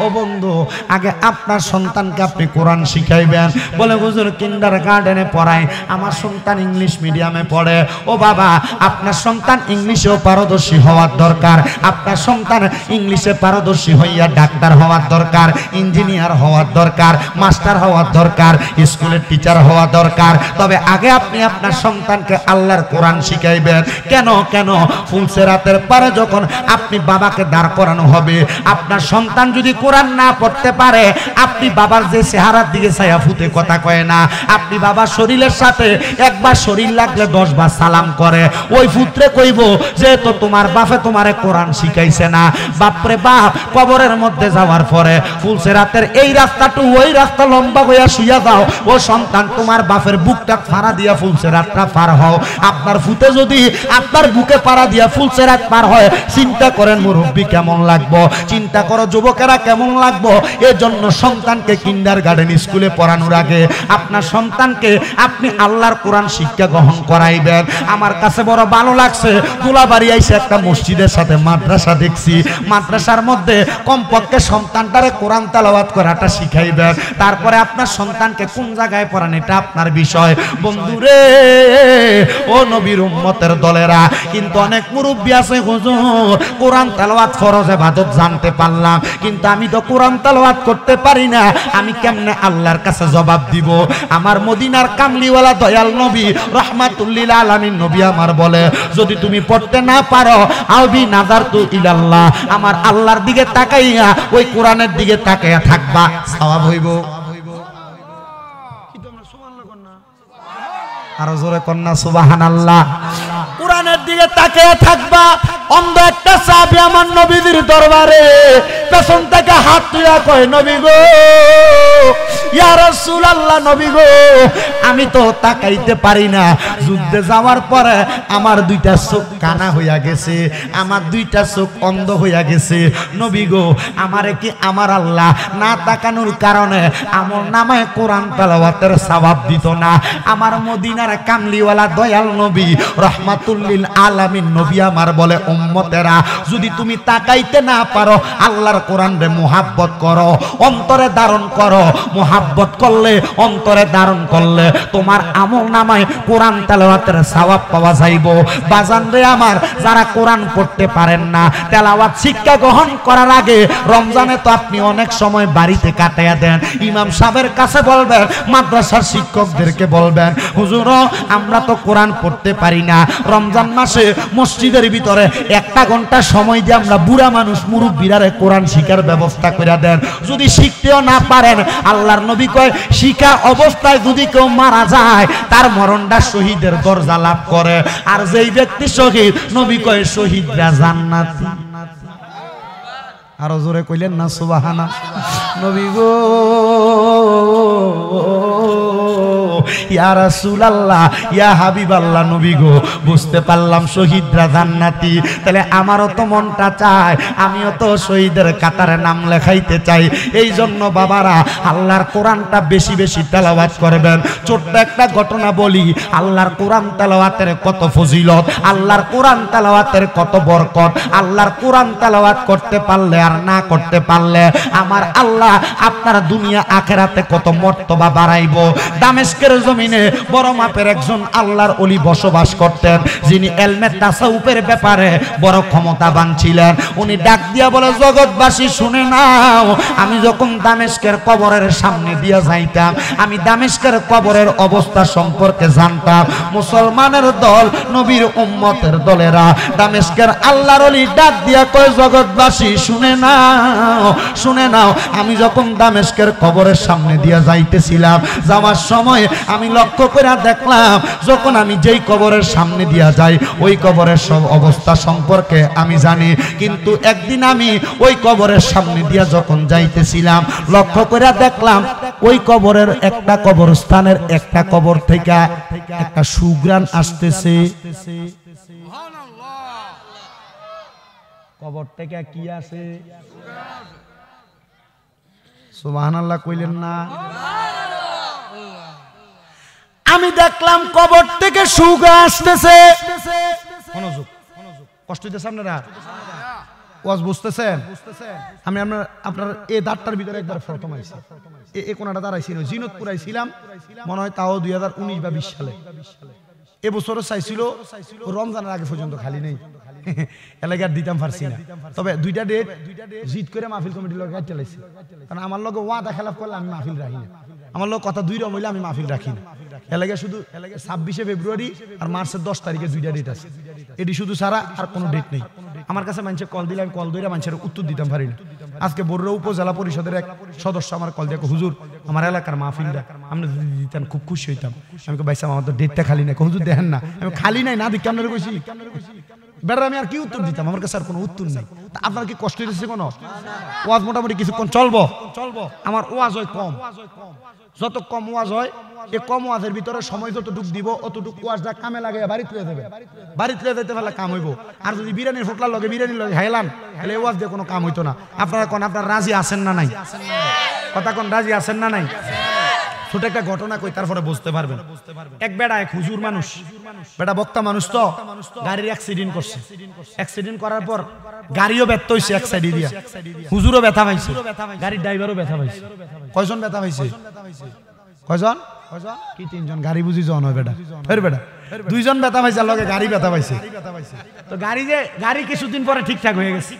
ও বন্ধু, আগে আপনার সন্তানকে আপনি কোরআন শিখাইবেন। বলে হুজুর কিন্ডারগার্টেনে পড়ায়, আমার সন্তান ইংলিশ মিডিয়ামে পড়ে। ও বাবা, আপনার সন্তান ইংলিশেও পারদর্শী হওয়ার দরকার। আপনার সন্তান ইংলিশে পারদর্শী হইয়া ডাক্তার হওয়ার দরকার, ইঞ্জিনিয়ার হওয়ার দরকার, মাস্টার হওয়ার দরকার, স্কুলের টিচার হওয়া দরকার। তবে আগে আপনি আপনার সন্তানকে আল্লাহর কোরআন শিখাইবেন। কেন কেন? ফুলসেরাতের পরে যখন আপনি বাবাকে দাঁড় করানো হবে, আপনার সন্তান যদি কোরআন না পড়তে পারে, আপনি বাবার যে চেহারার দিকে ছায়া ফুটে কথা কয় না, আপনি বাবার শরীরের সাথে একবার শরীর লাগলে 10 বার সালাম করে, ওই পুত্রে কইব যে তো তোমার বাপে তোমারে কোরআন শিখাইছে না। বাপরে বাপ, কবরের মধ্যে যাওয়ার পরে ফুলসেরাতের এই রাস্তাটু ওই রাস্তা লম্বা হইয়া শুইয়া যাও, ও সন্তান তোমার বাপের বুকটা ফাড়া দিয়া ফুলসেরাতটা পার হও। আপনার ফুতে যদি আপনার বুকে পাড়া দিয়া ফুলসেরাত পার হয়, চিন্তা করেন মুরব্বী কেমন লাগবো। চিন্তা করো যুবকেরা কেমন লাগবো। এজন্য সন্তানকে কিন্ডারগার্টেন স্কুলে পড়ানোর আগে আপনার সন্তানকে আপনি আল্লাহর কোরআন শিক্ষা গ্রহণ করাইবেন। আমার কাছে বড় ভালো লাগছে, দুলাবাড়ি আইসে একটা মসজিদের সাথে মাদ্রাসা দেখছি, মাদ্রাসার মধ্যে কমপক্ষে সন্তানটারে কোরআন তেলাওয়াত করাটা শিখাইবেন। তারপরে আপনার সন্তানকে কোন জায়গায় পড়ান এটা আপনার বিষয়। বন্ধুরে ও নবীর উম্মতের দলেরা, কিন্তু অনেক মুরব্বী আছে হুজুর কোরআন তেলাওয়াত ফরজ ইবাদত জানতে পারলাম, কিন্তু আমি তো কোরআন তেলাওয়াত করতে পারি না, আমি কেমনে আল্লাহর কাছে জবাব দিব? আমার মদিনার কামলিওয়ালা দয়াল নবী রাহমাতুল লিল আলামিন নবী আমার বলে, যদি তুমি পড়তে না পারো আলবি নাযারতু ইলাল্লাহ, আমার আল্লাহর দিকে তাকাইয়া ওই কোরআনের দিকে তাকাইয়া থাকবা, সওয়াব হইব। আরো জোরে কন্যা সুবহানাল্লাহ। কোরআনের দিকে তাকিয়ে থাকবা। অন্ধ একটা সাহাবী আমার নবীর দরবারে পেছন থেকে হাত তুলে কয়, নবী গো, ইয়া রাসূলুল্লাহ, নবী গো, আমি তো তাকাইতে পারি না। যুদ্ধে যাওয়ার পরে আমার দুইটা চোখ কানা হইয়া গেছে, আমার দুইটা চোখ অন্ধ হইয়া গেছে। নবী গো, আমারে কি আমার আল্লাহ না তাকানোর কারণে আমল নামায় কোরআন তেলাওয়াতের সওয়াব দিত না? আমার মদিনার কামলিওয়ালা দয়াল নবী রাহমাতুল লিল আলামিন নবী আমার বলে, উম্মতেরা, যদি তুমি তাকাইতে না পারো আল্লাহর কোরআনে মুহাব্বত করো, অন্তরে ধারণ করো। মুহাব্বত করলে, অন্তরে ধারণ করলে তোমার আমল নামায় কোরআন তেলাওয়াতের সওয়াব পাওয়া যাইব। বাজান রে আমার, যারা কোরআন পড়তে পারেন না, তেলাওয়াত শিক্ষা গ্রহণ করার আগে রমজানে তো আপনি অনেক সময় বাড়িতে কাটাইয়া দেন। ইমাম সাহেবের কাছে বলবেন, মাদ্রাসার শিক্ষকদেরকে বলবেন, হুজুর আমরা তো কোরআন পড়তে পারি না, রমজান মাসে মসজিদের ভিতরে একটা ঘন্টা সময় দিয়ে আমরা বুড়া মানুষ মুরব্বীরারে কোরআন শিখার ব্যবস্থা করে দেন। যদি শিখতেও না পারেন, আল্লাহর নবী কয়, শিখা অবস্থায় যদি কেউ মারা যায় তার মরণটা শহীদের দরজা লাভ করে, আর যেই ব্যক্তি শহীদ, নবী কয় শহীদরা জান্নাতি। আরো জোরে কইলেন না সুবহানাল্লাহ। নবী গো, ইয়া রাসূলুল্লাহ, ইয়া হাবিবাল্লাহ, নবী গো, বুঝতে পারলাম শহীদরা জান্নাতি। তাহলে আমারও তো মনটা চায় আমিও তো শহীদের কাতারে নাম লেখাইতে চাই। এই জন্য বাবারা আল্লাহর কোরআনটা বেশি বেশি তেলাওয়াত করবেন। ছোট্ট একটা ঘটনা বলি, আল্লাহর কোরআন তেলাওয়াতের কত ফজিলত, আল্লাহর কোরআন তেলাওয়াতের কত বরকত। আল্লাহর কোরআন তেলাওয়াত করতে পারলে আর না করতে পারলে আমার আল্লাহ আপনার দুনিয়া আখিরাতে কত মর্তবা বাড়াইবো। দামেস্কের জমিনে বড় মাপের একজন আল্লাহর ওলি বসবাস করতেন, যিনি ইলমে তাসাউফের ব্যাপারে বড় ক্ষমতাবান ছিলেন। উনি ডাক দিয়া বলে, জগৎবাসী শুনে নাও, আমি যখন দামেস্কের কবরের সামনে দিয়া যাইতাম, আমি দামেস্কের কবরের অবস্থা সম্পর্কে জানতাম। মুসলমানের দল, নবীর উম্মতের দলেরা, দামেস্কের আল্লাহর ওলি ডাক দিয়া কয়, জগৎবাসী শুনে নাও, শুনে নাও, আমি যখন দামেস্কের কবরের সামনে দিয়া যাইতেছিলাম, যাওয়ার সময় আমি লক্ষ্য করে দেখলাম, যখন আমি যেই কবরের সামনে দিয়া যাই ওই কবরের সব অবস্থা সম্পর্কে আমি জানি, কিন্তু একদিন আমি ওই কবরের সামনে দিয়া যখন যাইতেছিলাম, লক্ষ্য করে দেখলাম ওই কবরের একটা কবরস্থানের একটা কবর থেকে একটা সুঘ্রাণ আসতেছে। কবর থেকে কি আছে? সুবহানাল্লাহ কইলেন না? আমি দেখলাম কবর থেকে সুঘ্রাণ আসতেছে। মনোযোগ, কষ্ট হইতেছে আপনারা? ওয়াজ বুঝতেছেন? আমি আপনার এই দাঁতটার ভিতরে একবার প্রথম আইছি, এই কোনাটা দাঁড়াইছি, জিনতপুর আইছিলাম মনে হয়, তাও 2019 বা 20 সালে। এবছরও চাইছিল, রমজানের আগে পর্যন্ত খালি নেই, এলাকার দিতাম পারছি না। তবে দুইটা ডেট জিত করে মাহফিল কমিটির লগে চালাইছি, কারণ আমার লগে ওয়াদা খেলাফ করলে আমি মাহফিল রাখি না, আমার লোক কথা দুই রকম হইলে আমি মাহফিল রাখি না। এলাকায় শুধু 26শে ফেব্রুয়ারি আর মার্চের 10 তারিখে দুইটা ডেট আছে, এটি শুধু ছাড়া আর কোনো ডেট নেই। আমার কাছে মানুষের কল দিলে আমি কল ধরে মানুষের উত্তর দিতাম পারি না। আজকে বড়ুয়া উপজেলা পরিষদের এক সদস্য আমার কল দিয়ে, হুজুর আমার এলাকার মাহফিলটা আমরা যদি দিতেন খুব খুশি হইতাম। আমি ভাইসাম আমার তো ডেটটা খালি নাই। হুজুর দেখেন না, আমি খালি নাই না দেখি আপনারা কইছি, বেটার আমি আর কি উত্তর দিতাম, আমার কাছে আর কোনো উত্তর নেই। আপনার কি কষ্ট হয়েছে কোনো? ওয়াজ মোটামুটি কিছুক্ষণ চলবো, আমার ওয়াজ হয় কম, যত কম ওয়াজ হয় এই কম ওয়াজের ভিতরে সময় যতটুক দিব অতটুক ওয়াজটা কামে লাগে বাড়িতে লয়ে যাবে, বাড়িতে লয়ে যেতে পারলে কাম হইব। আর যদি বিরিয়ানির ফোটলার লগে বিরিয়ানির লগে খাইলাম তাহলে এই ওয়াজ দিয়ে কোনো কাম হইতো না। আপনারা কোন আপনারা রাজি আছেন না নাই? কথা কোন রাজি আছেন না নাই? ছোট একটা ঘটনা কই তারপরে বুঝতে পারবেন। এক বেটা এক হুজুর মানুষ, বেটা বক্তা মানুষ, তো গাড়ির অ্যাক্সিডেন্ট করছে। অ্যাক্সিডেন্ট করার পর গাড়িও ব্যর্থ হইছে এক সাইডে দিয়া, হুজুরও ব্যথা পাইছে, গাড়ির ড্রাইভারও ব্যথা পাইছে। কয়জন ব্যথা পাইছে? কয়জন? কি তিনজন? গাড়ি বুঝি জন হয় বেটা? ফের বেটা দুইজন ব্যথা পাইছে, লগে গাড়ি ব্যথা পাইছে। তো গাড়ি কিছুদিন পরে ঠিকঠাক হয়ে গেছে,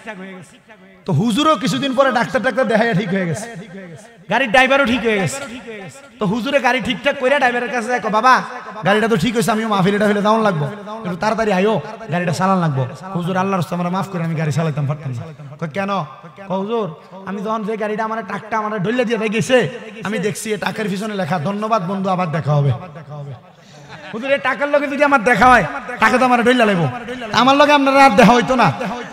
তো হুজুরও কিছুদিন পরে ডাক্তার দেখাইয়া ঠিক হয়ে গেছে, গাড়ির ড্রাইভারও ঠিক হয়ে গেছে। তো হুজুরে গাড়ি ঠিকঠাক করে ড্রাইভারের কাছে যায়, বাবা গাড়িটা তো ঠিক হয়েছে, আমিও মাহফিল এটা হলে দাউন লাগবো, একটু তাড়াতাড়ি আইও, গাড়িটা চালান লাগবো। হুজুর আল্লাহর রাস্তায় আমরা মাফ করে, আমি গাড়ি চালাইতাম পারতাম না। কেন? হুজুর আমি যখন যে গাড়িটা আমার টাকটা আমার ঢইলে দিয়ে গেছে, আমি দেখছি এই টাকার পিছনে লেখা ধন্যবাদ বন্ধু, আবার দেখা হবে। হুজুর এই টাকার লগে যদি আমার দেখা হয়, টাকা তো আমার ঢইলা লাগবো, আমার লগে আপনার আর দেখা হইতো না।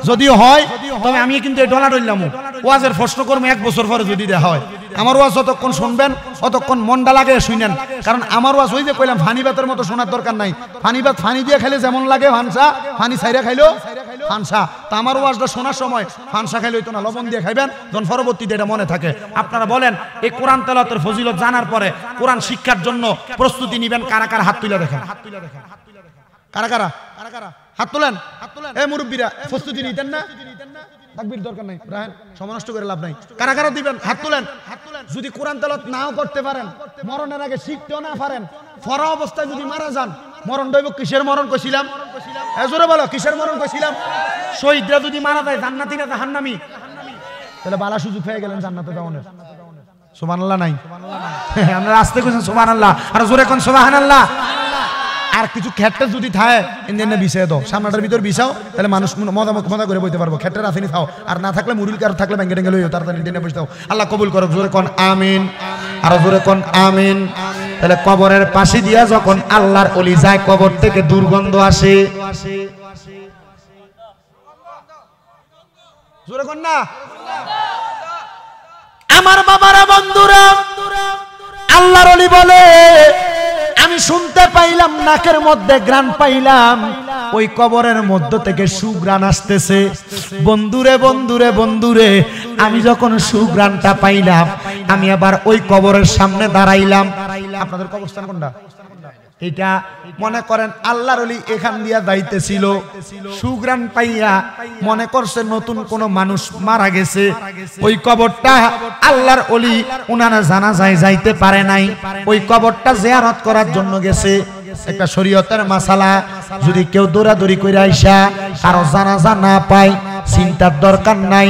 যদিও হয় তবে আমি কিন্তু এই ডলা ঢইলাম ওয়াজের প্রশ্ন করবো 1 বছর পরে যদি দেখা হয়। আমার ওয়াজ যতক্ষণ শুনবেন অতক্ষণ মনটা লাগে শুনেন, কারণ আমার ওয়াজ ওই যে কইলাম ফানি ভাতের মতো শোনার দরকার নাই। ফানি ভাত ফানি দিয়ে খাইলে যেমন লাগে ফানসা, ফানি ছাইরা খাইলো ফানসা। তা আমার ওয়াজটা শোনার সময় ফানসা খাইলে হইতো না, লবণ দিয়ে খাইবেন, যখন পরবর্তীতে এটা মনে থাকে। আপনারা বলেন এই কোরআন তেলাওয়াতের ফজিলত জানার পরে কোরআন শিক্ষার জন্য প্রস্তুতি নিবেন কারা কারা? হাত তুলে দেখেন, কারা কারা হাত তোলেন। এই মুরব্বীরা প্রস্তুতি নিতেন না? তাকবীর দরকার নাই, রাহেন সময় নষ্ট করে লাভ নাই। কারা কারা দিবেন? হাত তোলেন। যদি কোরআন তেলাওয়াত নাও করতে পারেন, মরণের আগে শিখতেও না পারেন, ফরা অবস্থায় যদি মারা যান, মরণ দইব কিসের মরণ কইছিলাম? জোরে বলো, কিসের মরণ কইছিলাম? শহীদরা যদি মারা যায় জান্নাতি না জাহান্নামী? তাহলে বালা সুযোগ পেয়ে গেলেন জান্নাতে যাওয়ার। সুবহানাল্লাহ নাই? আমরা আস্তে কইছেন সুবহানাল্লাহ, আর জোরে কোন সুবহানাল্লাহ। আর কিছু ক্ষেত্রে যদি থাকে ইন্ডিয়ানে বিছায় দাও, সামনাটার ভিতর বিছাও, তাহলে মানুষ মজা করে বইতে পারবো। ক্ষেত্রে রাফিনি খাও, আর না থাকলে মুরুল কার থাকলে ব্যাংকে ট্যাঙ্গে লইও, তাড়াতাড়ি ইন্ডিয়ানে বসে দাও। আল্লাহ কবুল করো, জোরে কোন আমিন, আর জোরে কোন আমিন। তাহলে কবরের পাশে দিয়া যখন আল্লাহর ওলি যায়, কবর থেকে দুর্গন্ধ আসে, জোরে কোন না। আমার বাবারা বন্ধুরা, আল্লাহর ওলি বলে আমি শুনতে পাইলাম, নাকের মধ্যে গ্রান পাইলাম, ওই কবরের মধ্য থেকে সুগ্রান আসতেছে। বন্ধুরে বন্ধুরে বন্ধুরে, আমি যখন সুগ্রানটা পাইলাম, আমি আবার ওই কবরের সামনে দাঁড়াইলাম। আপনাদের কবরস্থান কোনটা? এটা মনে করেন আল্লাহর ওলি এখান দিয়া যাইতেছিল, সুগ্রান পাইয়া মনে করছে নতুন কোন মানুষ মারা গেছে। ওই কবরটা আল্লাহর ওলি উনারা জানাজায় যাইতে পারে নাই, ওই কবরটা জিয়ারত করার জন্য গেছে। একটা শরীয়তের মাসালা, যদি কেউ দৌড়াদৌড়ি করে আইসা কারো জানাজা না পায়, চিন্তার দরকার নাই।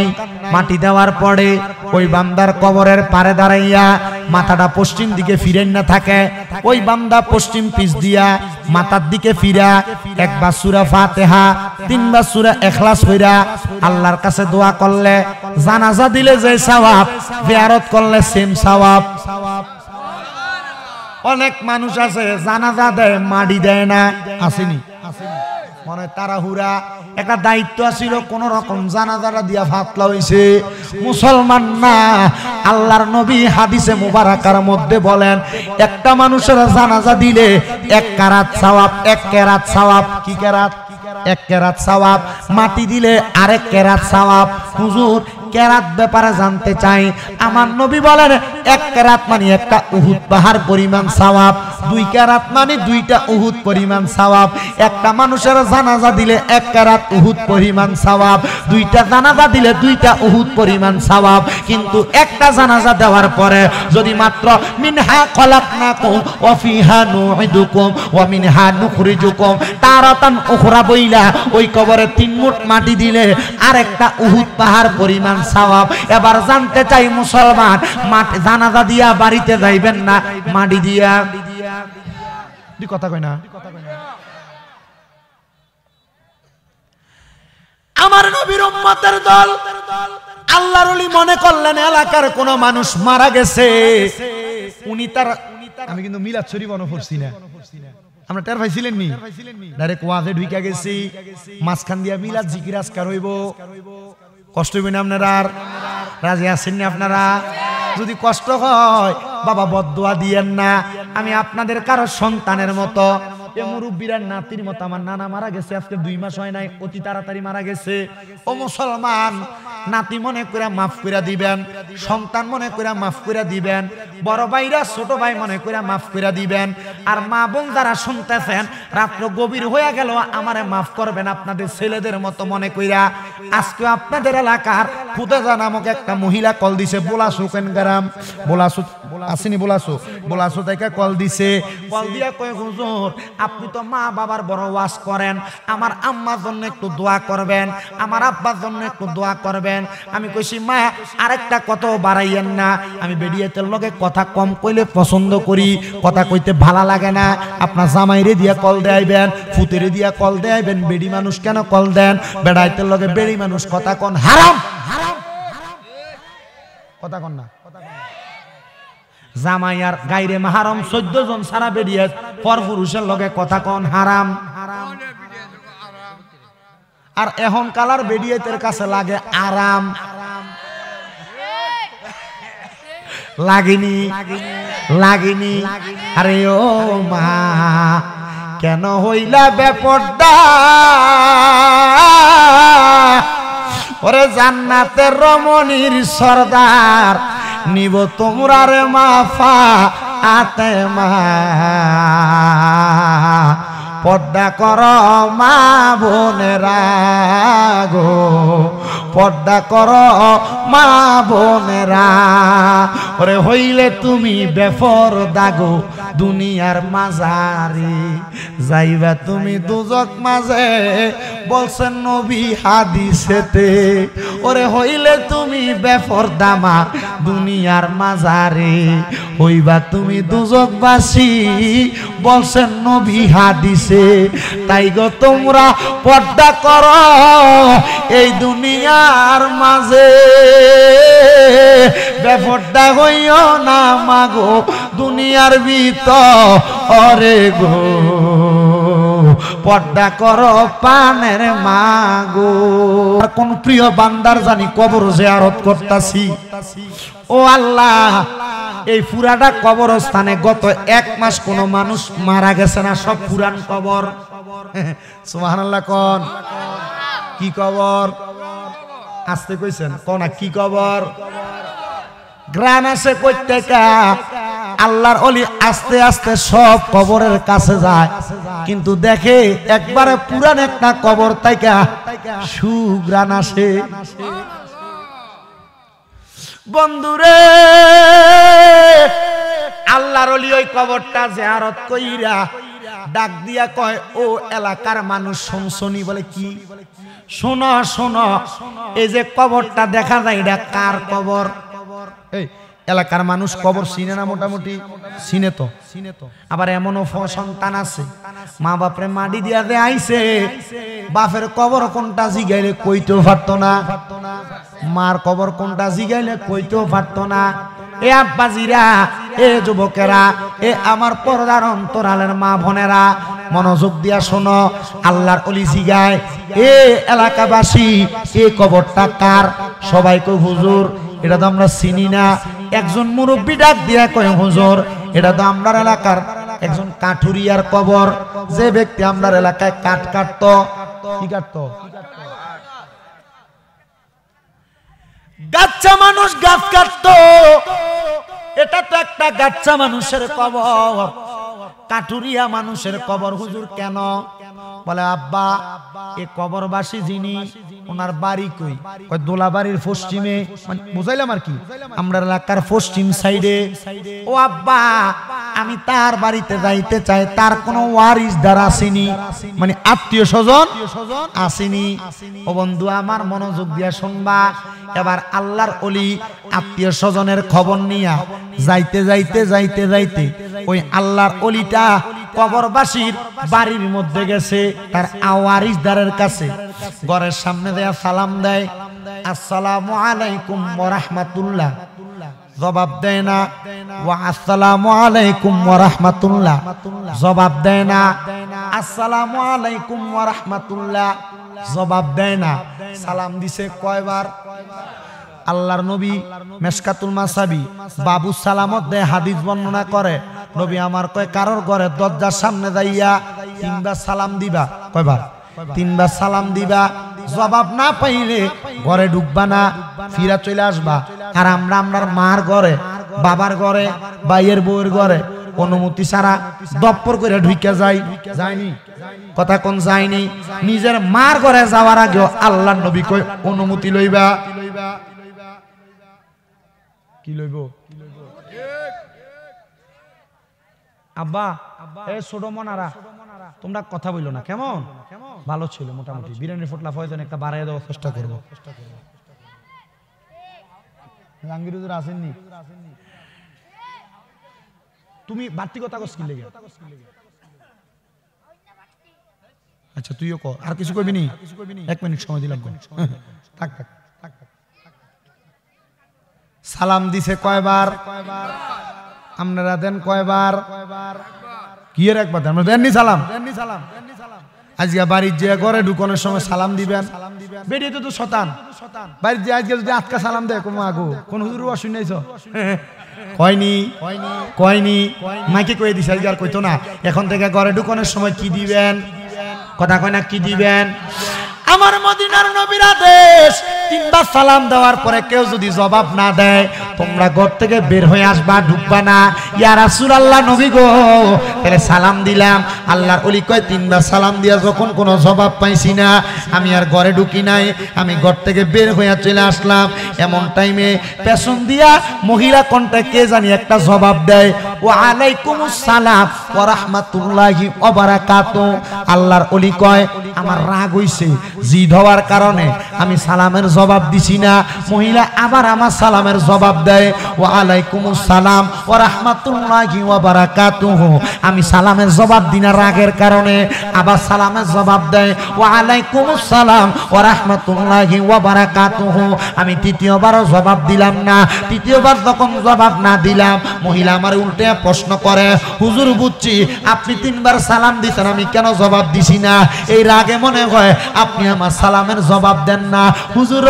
মাটি দেওয়ার পরে ওই বান্দার কবরের পারে দাঁড়াইয়া মাথাটা পশ্চিম দিকে ফিরেন না থাকে, ওই বান্দা পশ্চিম পিছ দিয়া মাথার দিকে ফিরা একবার সূরা ফাতিহা, 3 বার সূরা ইখলাস পড়া আল্লাহর কাছে দোয়া করলে, জানাজা দিলে যে সওয়াব, জিয়ারত করলে সেম সওয়াব। অনেক মানুষ আছে জানাজা দেয় মাটি দেয় না, আসেনি? মনে তাড়াহুড়া, একটা দায়িত্ব ছিল, কোন রকম জানাজাটা দিয়া ফাতলা হইছে, মুসলমান না। আল্লাহর নবী হাদিসে মুবারাকার মধ্যে বলেন, একটা মানুষের জানাজা দিলে 1 কেরাত সওয়াব, 1 কেরাত সওয়াব। কি কেরাত? 1 কেরাত সওয়াব। মাটি দিলে আরেক কেরাত সওয়াব। হুজুর কেরাত ব্যাপারে জানতে চাই। আমার নবী বলেন 1 কেরাত মানে একটা উহুদ পাহাড় পরিমাণ সওয়াব, 2 কেরাত মানে 2টা উহুদ পরিমাণ সওয়াব। একটা মানুষের জানাজা দিলে 1 কেরাত উহুদ পরিমাণ সওয়াব, 2টা জানাজা দিলে 2টা উহুদ পরিমাণ সওয়াব। কিন্তু একটা জানাজা দেওয়ার পরে যদি মাত্র মিনহা খলাকনাকুম ওয়া ফিহা নুইদুকুম ওয়া মিনহা নুখরিজুকুম তারাতান উখরা বইলা ওই কবরে 3 মুঠ মাটি দিলে আরেকটা উহুদ পাহাড় পরিমাণ সওয়াব। এবার জানতে চাই মুসলমান, মাটি জানাজা দিয়া বাড়িতে যাইবেন না মাটি দিয়া? কথা কই না? আমার নবীর উম্মতের দল আল্লাহর ওলি মনে করলেন এলাকার কোন মানুষ মারা গেছে, উনি তার, আমি কিন্তু মিলাদ শরীফ মনে পড়ছি না, আমরা টের পাইছিলেন নি ডাইরেক্ট ওয়াজে ঢুইকা গেছি মাঝখান দিয়া মিলাদ জিকির আজকার হইব কষ্ট হইবে না আপনারা আর রাজি আছেন না আপনারা যদি কষ্ট হয় বাবা বদদুয়া দিয়েন না আমি আপনাদের কারো সন্তানের মতো এ মুরব্বীরা নাতির মতো আমার নানা মারা গেছে আজকে 2 মাস হয় নাই অতি তাড়াতাড়ি মারা গেছে ও মুসলমান নাতি মনে করে মাফ করে দিবেন সন্তান মনে করে মাফ করে দিবেন বড় ভাইরা ছোট ভাই মনে করে মাফ করে দিবেন আর মা বোন যারা শুনতেছেন রাত্র গভীর হয়ে গেল আমারে মাফ করবেন আপনাদের ছেলেদের মতো মনে কইরা আজকে আপনাদের এলাকার খুদেজা নামক একটা মহিলা কল দিছে বোলাসু কেনগ্রাম বোলাসু আসেনি বোলাসু থেকে কল দিছে কল দিয়া কয় হুজুর আপনি তো মা বাবার বড় ওয়াজ করেন আমার আম্মার জন্য একটু দোয়া করবেন আমার আব্বার জন্য একটু দোয়া করবেন আমি কইছি মা আরেকটা কত বাড়াইয়েন না আমি বেডিয়াতের লগে কথা কম কইলে পছন্দ করি কথা কইতে ভালো লাগে না আপনার জামাইরে দিয়া কল দেয়াইবেন ফুতেরে দিয়া কল দেয়াইবেন বেডি মানুষ কেন কল দেন বেড়াইতের লগে বেড়ি মানুষ কথা কোন হারাম কথা কোন না জামাই আর গায়রে মাহরম 14 জন সারা বেরিয়ে পরপুরুষের লগে কথা কোন হারাম আর এখন কালার বেরিয়েতের কাছে লাগে আরাম লাগেনি আরে ও মা কেন হইলা বেপরদা ওরে জান্নাতের রমণীর সরদার নিব তোমরা রে মাফা আতে মা পর্দা কর মা বোনেরা গো পর্দা কর মা বোনেরা ওরে হইলে তুমি বেপরদা গো দুনিয়ার মাঝারে যাইবা তুমি দুজক মাঝে বলছেন নবী হাদিসেতে ওরে হইলে তুমি বেপরদা মা দুনিয়ার মাঝারে হইবা তুমি দুজকবাসী বলছেন নবী হাদিসে তাই গো তোমরা পর্দা করো এই দুনিয়ার মাঝে বেপরদা হইও না মাগো দুনিয়ার ভিতরে গো পর্দা করো পানের মাগো কোন প্রিয় বান্দার জানি কবর জিয়ারত করতাছি ও আল্লাহ এই পুরাটা কবরস্থানে গত 1 মাস কোন মানুষ মারা গেছে না সব পুরান কবর সুবহানাল্লাহ কোন কি কবর আস্তে কইছেন কোন কি কবর গ্রাম আছে কইতেকা আল্লাহর ওলি আস্তে আস্তে সব কবরের কাছে যায় কিন্তু দেখে একবারে পুরান একটা কবর তাইকা সুগ্রাণ আসে বন্ধুরে আল্লাহর ওলি ওই কবরটা জিয়ারত কইরা ডাক দিয়া কয় ও এলাকার মানুষ শুনছনি বলে কি শোনো শোনো এই যে কবরটা দেখা যায় এটা কার কবর এই এলাকার মানুষ কবর চিনে না মোটামুটি চিনে তো আবার এমনও সন্তান আছে মা বাপরে মাটি দিয়া দে আইছে বাপের কবর কোনটা জিগাইলে কইতেও পারতো না মার কবর কোনটা জিগাইলে কইতেও পারতো না এ আব্বাজিরা এ যুবকেরা এ আমার পর্দার অন্তরালের মা বোনেরা মনোযোগ দিয়া শোনো আল্লাহর ওলি জিগায় এ এলাকাবাসী এই কবরটা কার সবাই কই হুজুর এটা তো আমরা চিনি না একজন মুরব্বি ডাক দিয়া কয় হুজুর এটা তো আমরার এলাকার একজন কাঠুরিয়ার কবর যে ব্যক্তি আমরার এলাকায় কাঠ কাটতো কি কাটতো গাচ্চা মানুষ গাছ কাটতো এটা তো একটা গাচ্চা মানুষের কবর কাঠুরিয়া মানুষের কবর হুজুর কেন বলে আব্বা এই কবরবাসী যিনি ওনার বাড়ি কই কয় দোলাবাড়ির পশ্চিমে মানে বুঝাইলাম আর কি আমরা এলাকার পশ্চিম সাইডে ও আব্বা আমি তার বাড়িতে যাইতে চাই তার কোনো ওয়ারিসদার আসেনি মানে আত্মীয় স্বজন আসেনি ও বন্ধু আমার মনোযোগ দিয়া শুনবা এবার আল্লাহর ওলি আত্মীয় স্বজনের খবর নিয়া যাইতে যাইতে যাইতে যাইতে ওই আল্লাহর ওলিটা কবরবাসীর বাড়ির মধ্যে গেছে তার ওয়ারিসদারের কাছে ঘরের সামনে দেয়া সালাম দেয় আসসালামু আলাইকুম ওয়া রাহমাতুল্লাহ জবাব দেয় না। ওয়া আসসালামু আলাইকুম ওয়া রাহমাতুল্লাহ, জবাব দেয় না। আসসালামু আলাইকুম ওয়া রাহমাতুল্লাহ, জবাব দেয় না। সালাম দিছে কয়বার? আল্লাহর নবী মেশকাতুল মাসাবি বাবু সালামত দেয় হাদিস বর্ণনা করে, নবী আমার কয় কারোর ঘরে দরজার সামনে যাইয়া 3 বার সালাম দিবা। কয়বার? 3 বার সালাম দিবা। জবাব না পাইলে ঘরে ঢুকবা না, ফিরা চলে আসবা। আর আমরা আমরার মার ঘরে, বাবার ঘরে, ভাইয়ের বউয়ের ঘরে অনুমতি ছাড়া দপ্পর করে ঢুকে যাই, যায়নি? কথা কোন যায়নি? নিজের মার ঘরে যাওয়ার আগে আল্লাহর নবী কই অনুমতি লইবা। কি লইব? আব্বা এ ছোট মনারা তোমরা কথা বইলো না কেমন? ভালো ছিল মোটামুটি। বিরিয়ানি ফটলা ফয়জন একটা বাড়াই দেওয়ার চেষ্টা করবো। জাহাঙ্গীর হুজুর আসেননি? তুমি বাড়তি কথা কস কি লেগে? আচ্ছা তুইও কর। আর কিছু কইবি নি? 1 মিনিট সময় দিলাম। থাক থাক। সালাম দিছে কয়বার? আপনারা দেন কয়বার? কি এর একবার দেন? দেননি সালাম? আজকে বাড়ির যে ঘরে ঢুকানোর সময় সালাম দিবেন। বেরিয়ে তো শতান বাড়ির যে আজকে যদি আটকা সালাম দেয় কোন আগো কোন হুজুর শুনাইছ? কয়নি কয়নি মাইকে কয়ে দিছে আজকে আর কইতো না। এখন থেকে ঘরে ঢুকানোর সময় কি দিবেন? কথা কয় না কি দিবেন? আমার মদিনার নবীর আদেশ 3 বার সালাম দেওয়ার পরে কেউ যদি জবাব না দেয় তোমরা ঘর থেকে বের হয়ে আসবা, ঢুকবা না। ইয়া রাসূলুল্লাহ নবী গো তাহলে সালাম দিলাম। আল্লাহর ওলি কয় 3 বার সালাম দিয়া যখন কোনো জবাব পাইছি না আমি আর ঘরে ঢুকি নাই, আমি ঘর থেকে বের হয়ে চলে আসলাম। এমন টাইমে পেছন দিয়া মহিলা কণ্ঠে কে জানি একটা জবাব দেয়, ওয়া আলাইকুমুস সালাম ওয়া রাহমাতুল্লাহি ওয়া বারাকাতুহু। আল্লাহর ওলি কয় আমার রাগ হইছে, জিদ হওয়ার কারণে আমি সালামের জবাব দিছি না। মহিলা আবার আমার সালামের জবাব দেয়, ওয়া আলাইকুমুস সালাম ওয়া রাহমাতুল্লাহি ওয়া বারাকাতুহু। আমি সালামের জবাব দিনা রাগের কারণে আবার সালামের জবাব দেয়, ওয়া আলাইকুমুস সালাম ওয়া রাহমাতুল্লাহি ওয়া বারাকাতুহু। আমি তৃতীয়বারও জবাব দিলাম না। তৃতীয়বার যখন জবাব না দিলাম মহিলা আমার উল্টে প্রশ্ন করে, হুজুর বুঝছি আপনি 3 বার সালাম দিছেন, আমি কেন জবাব দিছি না? এই রাগে মনে হয় আপনি আমার সালামের জবাব দেন না। হুজুর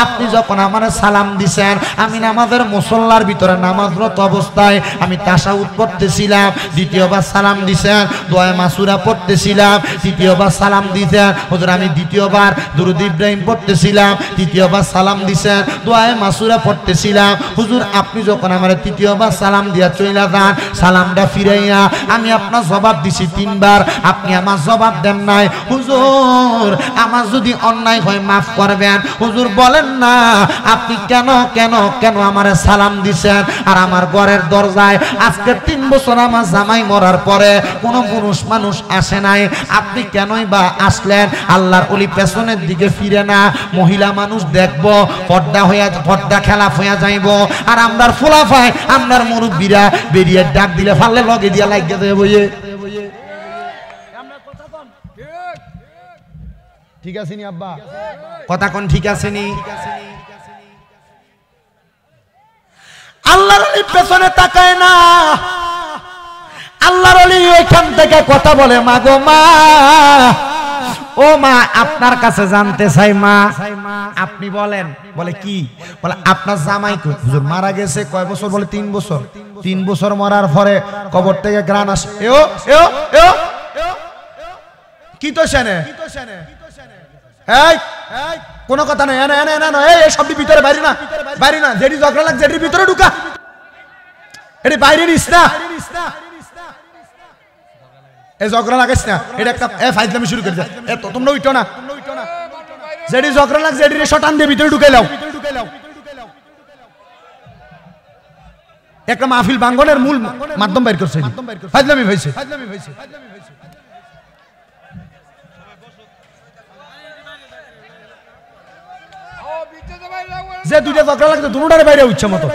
আপনি যখন আমার সালাম দিছেন আমি নামাজের মুসল্লার ভিতরে নামাজরত অবস্থায় আমি তাশাহুদ পড়তেছিলাম। দ্বিতীয়বার সালাম দিছেন, দোয়া মাসুরা পড়তেছিলাম। তৃতীয়বার সালাম দিছেন হুজুর আমি দ্বিতীয়বার দুরূদ ইব্রাহিম পড়তেছিলাম। তৃতীয়বার সালাম দিছেন, দোয়া মাসুরা পড়তেছিলাম। হুজুর আপনি যখন আমার তৃতীয়বার সালাম দিয়া চইলা যান, সালামটা ফিরাইয়া আমি আপনার জবাব দিছি 3 বার, আপনি আমার জবাব দেন নাই। হুজুর আমার যদি অন্যায় হয় মাফ করবেন। হুজুর বলেন না আপনি কেন কেন কেন আমারে সালাম দিছেন? আর আমার ঘরের দরজায় আজকে 3 বছর আমার জামাই মরার পরে কোনো পুরুষ মানুষ আসে নাই, আপনি কেনই বা আসলেন? আল্লাহর ওলি পেছনের দিকে ফিরে না, মহিলা মানুষ দেখবো পর্দা খেলাফ হইয়া যাইব। আর আমরার ফুলাফায় আমরার মুরব্বীরা বেরিয়ে ডাক দিলে ফাললে লগে দিয়া লাগিয়ে দেব। ঠিক আছে নি আব্বা? কথা কোন ঠিক আছে নি? আল্লাহর ওলি পেছনে তাকায় না। আল্লাহর ওলি ওইখান থেকে কথা বলে, মা গো মা, ও মা আপনার কাছে জানতে চাই মা। আপনি বলেন। বলে কি? বলে আপনার জামাই কই? হুজুর মারা গেছে। কয় বছর? বলে 3 বছর। 3 বছর মরার পরে কবর থেকে গ্রান আসে। এও এও এও কি তো সেনে এই কোন কথা নাই। এনে এনে এনে এই সব ভিতরে বাইরে না, বাইরে না। যেটি ঝগড়া লাগ যেটির ভিতরে ঢুকা, এটি বাইরে নিস না। এই ঝগড়া লাগাইস না, এটা একটা ফাইজলামি শুরু করে যায়। এত তোমরা উঠো না, যেটি ঝগড়া লাগ যেটি শটান দিয়ে ভিতরে ঢুকাই লাও। একটা মাহফিল ভাঙ্গনের মূল মাধ্যম বাইর করছে, ফাইজলামি হয়েছে। যে দুইটা ঝগড়া লাগতো দুটারে বাইরে উচ্চ মতো।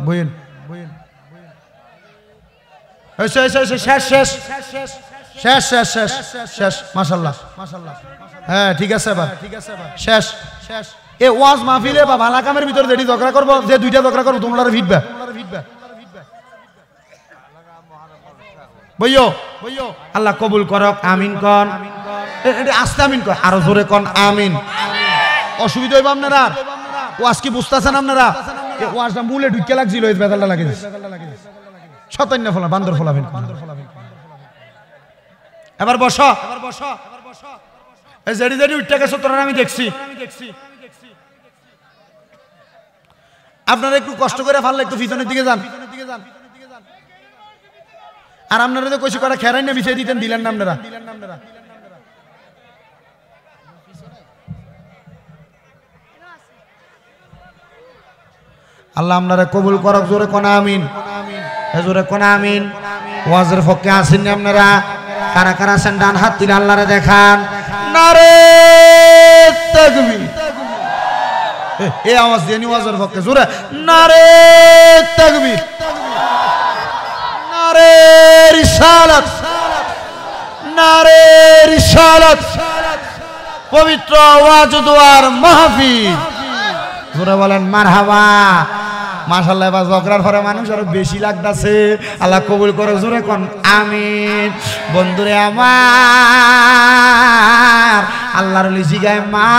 বইন শেষ শেষ শেষ শেষ শেষ শেষ শেষ শেষ মাশাআল্লাহ মাশাআল্লাহ। হ্যাঁ ঠিক আছে এবার শেষ শেষ এ ওয়াজ মাহফিলে বা ভালা কামের ভিতরে যেটি ঝগড়া করবো যে দুইটা ঝগড়া করবো তোমরা ফিডব্যাক বইও আল্লাহ কবুল করক আমিন কন আস্তে আমিন কন আরো জোরে কন আমিন অসুবিধা হইব আপনারা ওয়াজ কি বুঝতেছেন আপনারা ওয়াজটা মূলে ঢুকে লাগছিল এই বেদালটা লাগে শতান্য ফলা বান্দর ফলাবেন এবার বসো এই জেডি জেডি উঠতে গেছো তোরা আমি দেখছি আপনারা একটু কষ্ট করে ফাললে একটু পিছনের দিকে যান আর আপনারা তো কইছি কটা খেরাই না বিছিয়ে দিতেন দিলেন না আপনারা আল্লাহ আপনারা কবুল করক জোরে কোন আমিন জোরে কোন আমিন ওয়াজের পক্ষে আসেন না আপনারা কারা কারা আছেন ডান হাত তুলে আল্লাহরে দেখান নারে তাকবীর এই আওয়াজ দিয়ে নি ওয়াজের পক্ষে জোরে নারে তাকবীর নারে রিসালাত নারে রিসালাত পবিত্র ওয়াজ দুয়ার মাহফিল জোরে বলেন মারহাবা মাশাআল্লাহ এবার ঝগড়ার পরে মানুষ আরো বেশি লাগতাছে আল্লাহ কবুল করে জোরে কোন আমিন বন্ধুরে আমার আল্লাহর ওলি জিগায় মা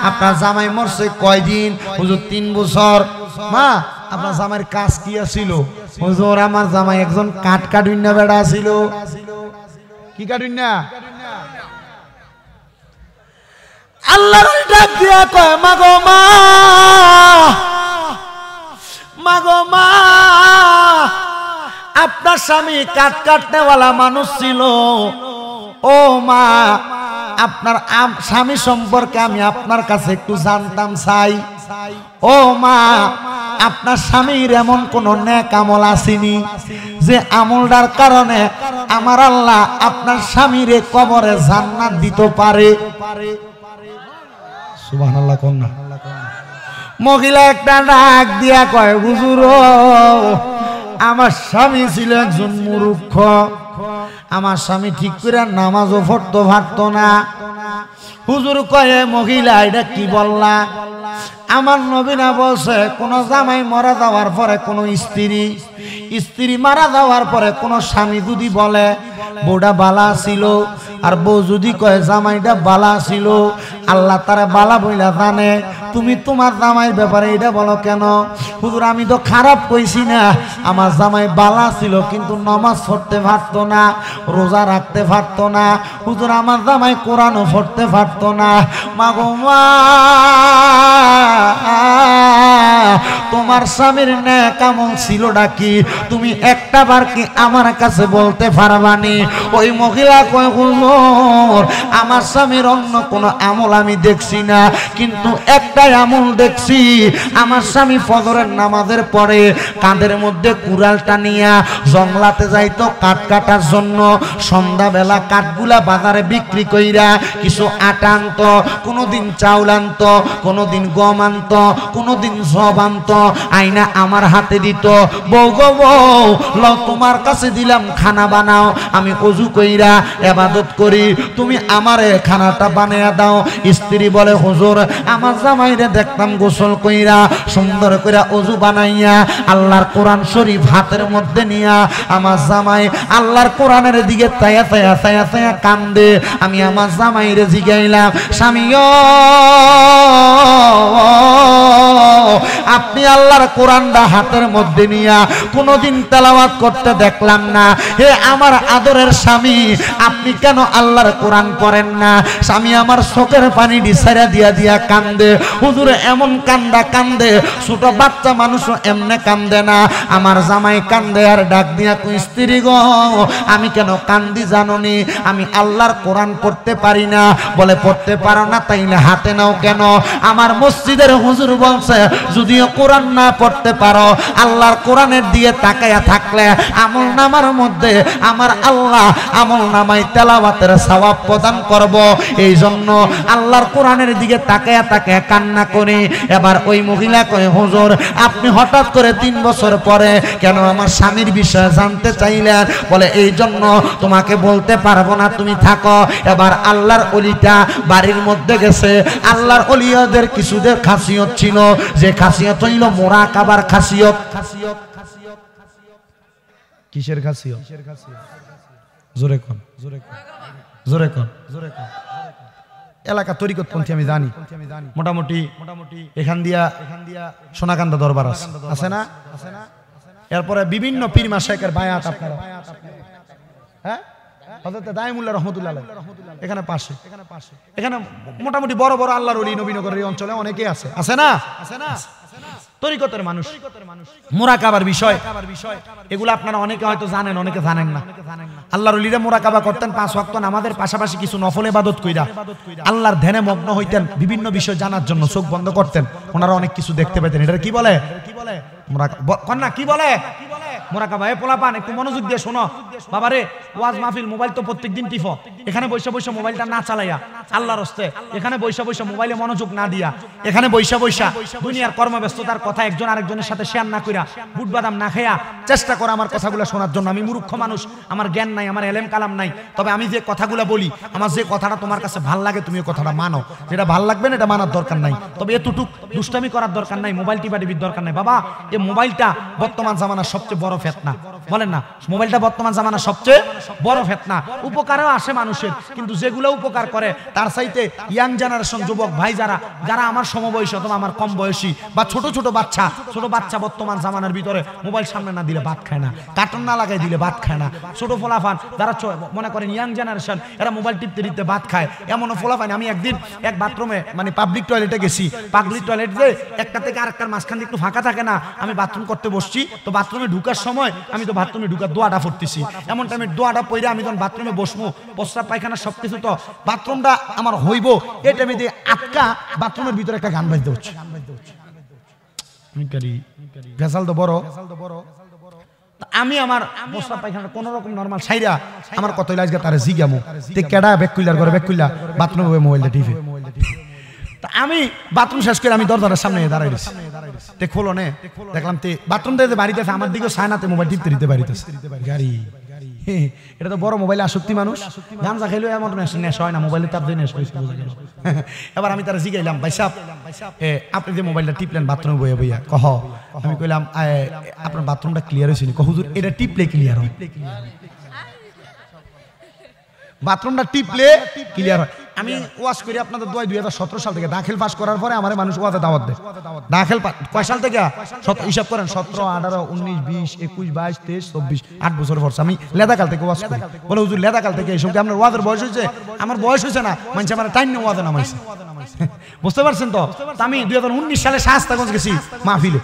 আপনার জামাই মরছে কয়দিন হুজুর 3 বছর মা আপনার জামাইয়ের কাজ কি ছিল হুজুর আমার জামাই একজন কাঠুন্না বেড়া ছিল কি কাঠুন্না আল্লাহর ওলি ডাক দিয়া কয় মাগো মা মাগো মা আপনার স্বামী কাটনেওয়ালা মানুষ ছিল ও মা আপনার স্বামী সম্পর্কে আমি আপনার কাছে একটু জানতাম চাই ও মা আপনার স্বামীর এমন কোন নেক আমল আসেনি যে আমলটার কারণে আমার আল্লাহ আপনার স্বামীরে কবরে জান্নাত দিতে পারে সুবহানাল্লাহ কোন না মহিলা একটা ডাক দিয়া কয় হুজুর আমার স্বামী ছিল একজন মূর্খ আমার স্বামী ঠিক করে নামাজও পড়তে পারতো না হুজুর কয়ে মহিলা এটা কি বললা আমার নবী না বলছে কোন জামাই মারা যাওয়ার পরে কোন স্ত্রী মারা যাওয়ার পরে কোন স্বামী যদি বলে বউটা বালা ছিল আর বউ যদি কয় জামাইটা বালা ছিল আল্লাহ তারা বালা বইলা জানে তুমি তোমার জামাইয়ের ব্যাপারে এটা বলো কেন হুজুর আমি তো খারাপ কইছি না আমার জামাই বালা ছিল কিন্তু নামাজ পড়তে পারতো না রোজা রাখতে পারতো না হুজুর আমার জামাই কোরআনও পড়তে পারতো না মাগো মা তোমার স্বামীর নেক আমল ছিলটা কি তুমি একটা বার কি আমার কাছে বলতে পারবানি ওই মহিলা কয় হুজুর আমার স্বামীর অন্য কোনো আমল আমি দেখছি না কিন্তু একটাই আমল দেখছি আমার স্বামী ফজরের নামাজের পরে কাঁধের মধ্যে কুড়ালটা নিয়া জঙ্গলাতে যাইতো কাঠ কাটার জন্য সন্ধ্যাবেলা কাঠগুলা বাজারে বিক্রি কইরা কিছু আটা আনতো কোনোদিন চাউল আনতো কোনোদিন গম আনতো কোনোদিন সব আনতো আইনা আমার হাতে দিত বউ গো বউ ল তোমার কাছে দিলাম খানা বানাও আমি ওযু কইরা ইবাদত করি তুমি আমারে খানাটা বানিয়ে দাও স্ত্রী বলে হুজুর আমার জামাইরে দেখতাম গোসল কইরা সুন্দর কইরা ওযু বানাইয়া আল্লাহর কোরআন শরীফ হাতের মধ্যে নিয়া আমার জামাই আল্লাহর কোরআনের দিকে তায়া কান্দে আমি আমার জামাইরে জিগাইলাম স্বামীও আপনি আল্লাহর কোরআনটা হাতের মধ্যে নিয়া কোনোদিন তেলাওয়াত করতে দেখলাম না হে আমার আদরের স্বামী আপনি কেন আল্লাহর কোরআন করেন না স্বামী আমার চোখের পানি ডিসাইরা দিয়া কান্দে হুজুর এমন কান্দে ছোট বাচ্চা মানুষও এমনে কান্দে না আমার জামাই কান্দে আর ডাক দিয়া কই স্ত্রী গো আমি কেন কান্দি জানোনি আমি আল্লাহর কোরআন পড়তে পারি না বলে পড়তে পারো না তাইলে হাতে নাও কেন আমার মসজিদের হুজুর বলছে যদিও কোরআন না পড়তে পারো, আল্লাহর কোরআনের দিকে তাকায়া থাকলে আমল নামার মধ্যে আমার আল্লাহ আমল নামায় তেলাওয়াতের সওয়াব প্রদান করব। এই জন্য আল্লাহর কোরআনের দিকে তাকায়া তাকায়া কান্না করে এবার ওই মহিলা কয়, হুজুর আপনি হঠাৎ করে 3 বছর পরে কেন আমার স্বামীর বিষয়ে জানতে চাইলেন? বলে এই জন্য তোমাকে বলতে পারবো না, তুমি থাকো। এবার আল্লাহর ওলিটা বাড়ির মধ্যে গেছে। আল্লাহর ওলিয়াদের কিছুদের খাসিয়ত ছিল, যে খাসিয়ত হইল মুরাকাবার খাসিয়ত। কিসের খাসিয়ত? জোরে কোন, জোরে কোন, জোরে কোন, জোরে কোন। এলাকা তরিকতপন্থী আমি জানি, মোটামুটি এখান দিয়া সোনাকান্দা দরবার আছে না? এরপরে বিভিন্ন পীর মাশায়েখের বায়াত আপনারা, হ্যাঁ, হযরত দাইমুল্লাহ রাহমাতুল্লাহ আলাইহি এখানে পাশে, এখানে মোটামুটি বড় বড় আল্লাহর ওলি নবীনগরের এই অঞ্চলে অনেকেই আছে, আছে না? তরিকতের মানুষ, মুরাকাবার বিষয় এগুলো আপনারা অনেকে হয়তো জানেন, অনেকে জানেন না। আল্লাহর ওলিরা মুরাকাবা করতেন 5 ওয়াক্ত নামাজের পাশাপাশি কিছু নফল ইবাদত কইরা আল্লাহর ধ্যানে মগ্ন হইতেন, বিভিন্ন বিষয় জানার জন্য চোখ বন্ধ করতেন, ওনারা অনেক কিছু দেখতে পেতেন। এটা কি বলে? মুরাকাবা। কি বলে মুরাকাবা? এ পোলাপান একটু মনোযোগ দিয়ে শোনো বাবারে। ওয়াজ মাহফিল মোবাইল তো প্রত্যেকদিন টিফো, এখানে বৈশা বৈশা মোবাইলটা না চালাইয়া আল্লাহর হস্তে, এখানে বৈশা বৈশা মোবাইলে মনোযোগ না দিয়া, এখানে বৈশা বৈশা দুনিয়ার কর্মব্যস্ততার কথা একজন আরেকজনের সাথে শেয়ার না কইরা, বুট বাদাম না খাইয়া চেষ্টা করা আমার কথাগুলো শোনার জন্য। আমি মূর্খ মানুষ, আমার জ্ঞান নাই, আমার এলেম কালাম নাই, তবে আমি যে কথাগুলো বলি, আমার যে কথাটা তোমার কাছে ভাল লাগে তুমি কথাটা মানো, যেটা ভাল লাগবে না এটা মানার দরকার নাই, তবে এতটুক দুষ্টামি করার দরকার নাই, মোবাইল টিপাটিপির দরকার নাই। বাবা এই মোবাইলটা বর্তমান জামানার সবচেয়ে বড় ফিতনা, বলেন না? মোবাইলটা বর্তমান জামানার সবচেয়ে বড় ফিতনা। উপকারও আসে মানুষের, কিন্তু যেগুলো উপকার করে তার চাইতে ইয়াং জেনারেশন যুবক ভাই যারা আমার সমবয়সী অথবা আমার কম বয়সী বা ছোট বাচ্চা বর্তমান জামানার ভিতরে মোবাইল সামনে না দিলে ভাত খায় না, কার্টুন না লাগাই দিলে ভাত খায় না। ছোট ফলাফান যারা মনে করেন ইয়াং জেনারেশন, এরা মোবাইল টিপতে টিপতে ভাত খায়, এমনও ফলাফান। আমি একদিন এক বাথরুমে মানে পাবলিক টয়লেটে গেছি, পাবলিক টয়লেট যে একটা থেকে আরেকটার মাঝখান একটু ফাঁকা থাকে না, আমি বাথরুম করতে বসছি, তো বাথরুমে ঢুকার সময় আমি তো বাথরুমে ঢুকার দোয়াটা পড়তেছি, এমন টাইমে দোয়াটা পড়ে আমি যখন বাথরুমে বসবো, প্রস্রাব পায়খানা সবকিছু তো বাথরুমটা আমার হইব, এই টাইমে দিয়ে আটকা বাথরুমের ভিতরে একটা গান বাজতে হচ্ছে। ভেসাল তো বড়, আমি আমার প্রস্রাব পায়খানা কোন রকম নরমাল সাইরা আমার কত আজকে তারে জিগামু তে কেডা ব্যাকুইলার করে ব্যাকুইলা বাথরুমে মোবাইলটা টিপে। আমি বাথরুম শেষ করে আমি দরজার সামনে দাঁড়াই রয়েছি, তে খোলো নে, দেখলাম তে বাথরুম থেকে বাড়িতে আমার দিকে সায়নাতে মোবাইল টিপতে দিতে বাড়িতেছে গাড়ি। এটা তো বড় মোবাইলে আসক্তি মানুষ, গাঞ্জা খাইলেও এমন নেশা হয় না, মোবাইলে তার নেশা হয়েছে। এবার আমি তারা জিগাইলাম, ভাই সাহেব আপনি যে মোবাইলটা টিপলেন বাথরুমে বইয়া বইয়া, কহ আমি কইলাম আপনার বাথরুমটা ক্লিয়ার হয়েছিল, হুজুর এটা টিপলে ক্লিয়ার হয়, বাথরুমটা টিপলে ক্লিয়ার হয়। আমি ওয়াজ করি আপনাদের দোয়ায় 2017 সাল থেকে, দাখিল পাস করার পরে আমার মানুষ ওয়াজে দাওয়াত দেয়। দাখিল কয় সাল থেকে হিসাব করেন? 17, 18, 19, 20, 21, 22, 23, 24, 8 বছর পর আমি লেদাকাল থেকে ওয়াজ করি। বলে হুজুর লেদাকাল থেকে এইসব কি আপনার ওয়াজের বয়স হয়েছে? আমার বয়স হয়েছে না, মানুষ আমার টাইম নিয়ে ওয়াজে নামাইছে, বুঝতে পারছেন তো? আমি 2019 সালে শায়েস্তাগঞ্জ গেছি মাহফিলে,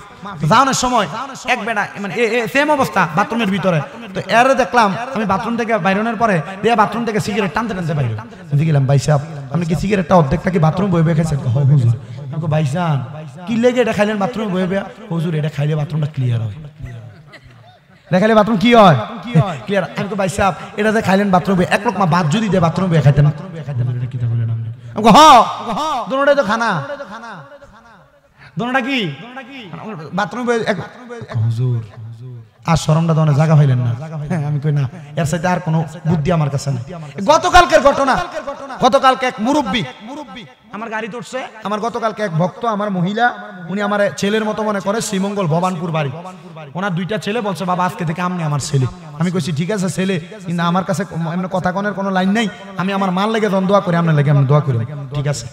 যাওয়ানোর সময় এক বেটা মানে সেম অবস্থা বাথরুমের ভিতরে, তো এর দেখলাম আমি বাথরুম থেকে বাইরনের পরে দিয়ে বাথরুম থেকে সিগারেট টানতে টানতে বাইরে গেলাম। ভাই সাহেব আপনি কি সিগারেটটা অর্ধেকটা কি বাথরুম বয়ে বয়ে খাইছেন? হুজুর। আমাকে ভাইজান কি লেগে এটা খাইলেন বাথরুমে বয়ে বয়ে? হুজুর এটা খাইলে বাথরুমটা ক্লিয়ার হয়, দেখালে বাথরুম কি হয় ক্লিয়ার। আমি তো ভাই সাহেব এটা যে খাইলেন বাথরুমে, এক লোক মা বাদ যদি দেয় বাথরুমে বয়ে খাইতেন? দোনোটাই তো খানা, দোনোটা কি বাথরুমে। হুজুর আর শরমটা দোনো জায়গা হইলেন না? আমি কই না, এর সাথে আর কোনো বুদ্ধি আমার কাছে নাই। গতকালকের ঘটনা, গতকালকে এক মুরব্বী আমার গাড়ি তুলছে, আমার গতকালকে এক ভক্ত আমার মহিলা, উনি আমার ছেলের মতো মনে করে, শ্রীমঙ্গল ভবানপুর বাড়ি, ওনার 2টা ছেলে, বলছে বাবা আজকে থেকে আপনি আমার ছেলে। আমি কইছি ঠিক আছে ছেলে, কিন্তু আমার কাছে এমন কথা কনের কোনো লাইন নাই, আমি আমার মাল লেগে যখন দোয়া করি আপনার লেগে আমি দোয়া করি, ঠিক আছে?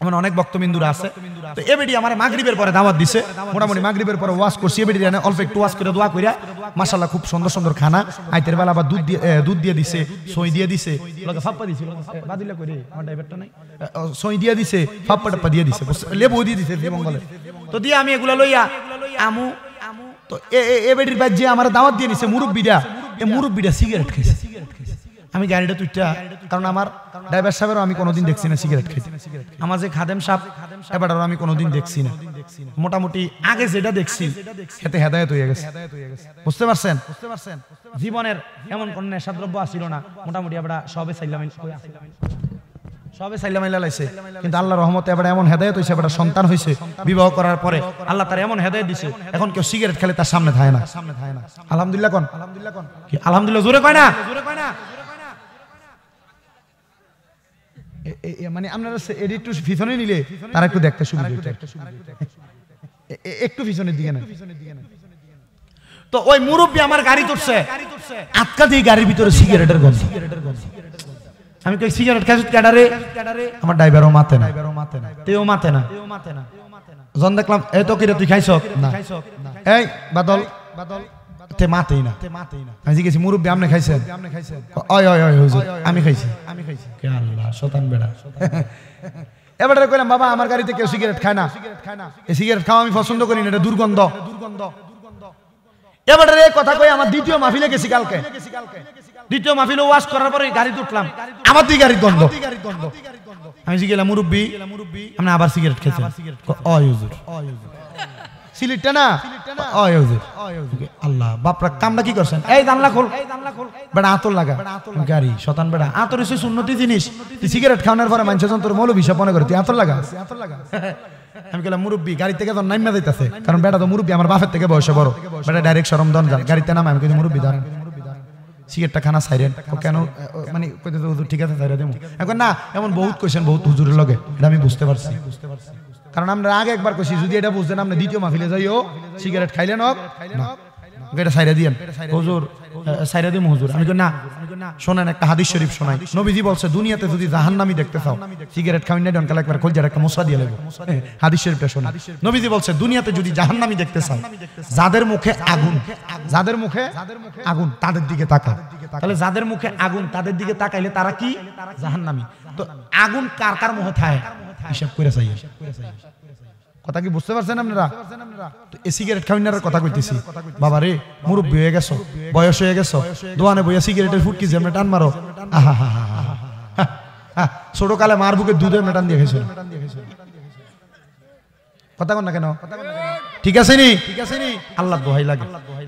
এমন অনেক বক্তবিন্দুরা আছে। তো এবেডি আমার মাগরিবের পরে দাওয়াত দিছে, মোটামুটি মাগরিবের পরে ওয়াজ করছি, এবেডি অল্প একটু ওয়াজ করে দোয়া কইরা মাশাআল্লাহ খুব সুন্দর সুন্দর খানা, আইতের বেলা আবার দুধ দিয়ে দিছে, সই দিয়ে দিছে, লগে ফাপ্পা দিছিল বাদিলা কইরে আমার ড্রাইভারটা নাই, সই দিয়ে দিছে, ফাপ্পা টাপ্পা দিয়ে দিছে, লেবু দিয়ে দিছে শ্রীমঙ্গলে। তো দিয়ে আমি এগুলা লইয়া আমু, তো এবেডির বাদ যে আমার দাওয়াত দিয়ে নিছে মুরব্বিটা, এই মুরব্বিটা সিগারেট খাইছে। আমি গাড়িটা তুইটা, কারণ আমার ড্রাইভার সাহেবেরও আমি কোনোদিন দেখছি না সিগারেট খাইতে, আমার যে খাদেম সাহেব এবারও আমি কোনোদিন দেখছি না। মোটামুটি আগে যেটা দেখছি খেতে হেদায়েত হয়ে গেছে, বুঝতে পারছেন? জীবনের এমন কোন নেশাদ্রব্য আসছিল না, মোটামুটি আমরা সবে সাইলামাইলা লাইছে, কিন্তু আল্লাহর রহমতে এবার এমন হেদায়েত হইছে, এবার সন্তান হইছে, বিবাহ করার পরে আল্লাহ তার এমন হেদায়েত দিছে, এখন কেউ সিগারেট খেলে তার সামনে থাকে না। আলহামদুলিল্লাহ কোন, আলহামদুলিল্লাহ জোরে কয় না? মানে আপনারা একটু পিছনে নিলে তারা একটু দেখতে সুবিধা, একটু পিছনের দিকে না। তো ওই মুরব্বী আমার গাড়ি তুলছে, আটকা দিয়ে গাড়ির ভিতরে সিগারেটের গন্ধ। আমি কই সিগারেট খাইছ ক্যাডারে? আমার ড্রাইভারও মাতে না, তেও মাতে না। জন দেখলাম এই তো কিরে তুই খাইছ না, এই বাদল তে মাতেই না। আমি জিজ্ঞেস মুরব্বী আপনি খাইছেন? ওই ওই ওই হুজুর আমি খাইছি। কে আল্লাহ শয়তান বেড়া। এবারে কইলাম বাবা আমার গাড়িতে কেউ সিগারেট খায় না, এই সিগারেট খাওয়া আমি পছন্দ করি না, এটা দুর্গন্ধ। এবারে এই কথা কই আমার দ্বিতীয় মাহফিলে গেছি কালকে, দ্বিতীয় মাহফিলে ওয়াজ করার পরে গাড়ি উঠলাম, আমার দুই গাড়ির গন্ধ। আমি জিজ্ঞেস মুরব্বী আপনি আবার সিগারেট খেয়েছেন? ওই হুজুর সিলেটটা না, ওই হুজুর। আল্লাহ বাপরা কামটা কি করছেন? এই জানলা খোল, বেটা আতর লাগা গাড়ি শতান বেটা। আতর হচ্ছে সুন্নতি জিনিস, তুই সিগারেট খাওয়ানোর পরে মানুষজন তোর মৌলবী সব মনে করে তুই আতর লাগা। আমি বললাম মুরব্বী গাড়ি থেকে তো নাইমা যাইতেছে, কারণ বেটা তো মুরব্বী আমার বাপের থেকে বয়সে বড়, বেটা ডাইরেক্ট শরম দন যান গাড়িতে নামে। আমি কিন্তু মুরব্বী ধরেন সিগারেটটা খানা সাইরেন কেন, মানে হুজুর ঠিক আছে সাইরা দেবো। এখন না এমন বহুত কোয়েশ্চেন বহুত হুজুরের লগে, এটা আমি বুঝতে পারছি, কারণ আমরা আগে একবার কইছি যদি এটা বুঝতেন আপনি দ্বিতীয় মাহফিলে যাইও সিগারেট খাইলেন হোক না এটা সাইরা দিয়েন হুজুর, সাইরা দিম হুজুর। আমি কই না শোনেন একটা হাদিস শরীফ শোনাই, নবীজি বলছে দুনিয়াতে যদি জাহান্নামী দেখতে চাও সিগারেট খাওয়াই না ডনকাল একবার কলজার একটা মোসা দিয়ে লাগবে। হাদিস শরীফটা শোনা, নবীজি বলছে দুনিয়াতে যদি জাহান্নামী দেখতে চাও যাদের মুখে আগুন, যাদের মুখে আগুন তাদের দিকে তাকা। তাহলে যাদের মুখে আগুন তাদের দিকে তাকাইলে তারা কি? জাহান্নামী। তো আগুন কার কার মুখে থাকে হিসাব করে চাই। কথা কি বুঝতে পারছেন আপনারা? এই সিগারেট খাওয়ানোর কথা কইতেছি। বাবা রে মুরব্বী হয়ে গেছো, বয়স হয়ে গেছো, দোয়ানে বইয়া সিগারেটের ফুটকি যে টান মারো, আহা হা হা হা। ছোট কালে মার বুকে দুধে মেটান দিয়ে খেয়েছিল। কথা কন না কেন? ঠিক আছে নি? আল্লাহ দোহাই লাগে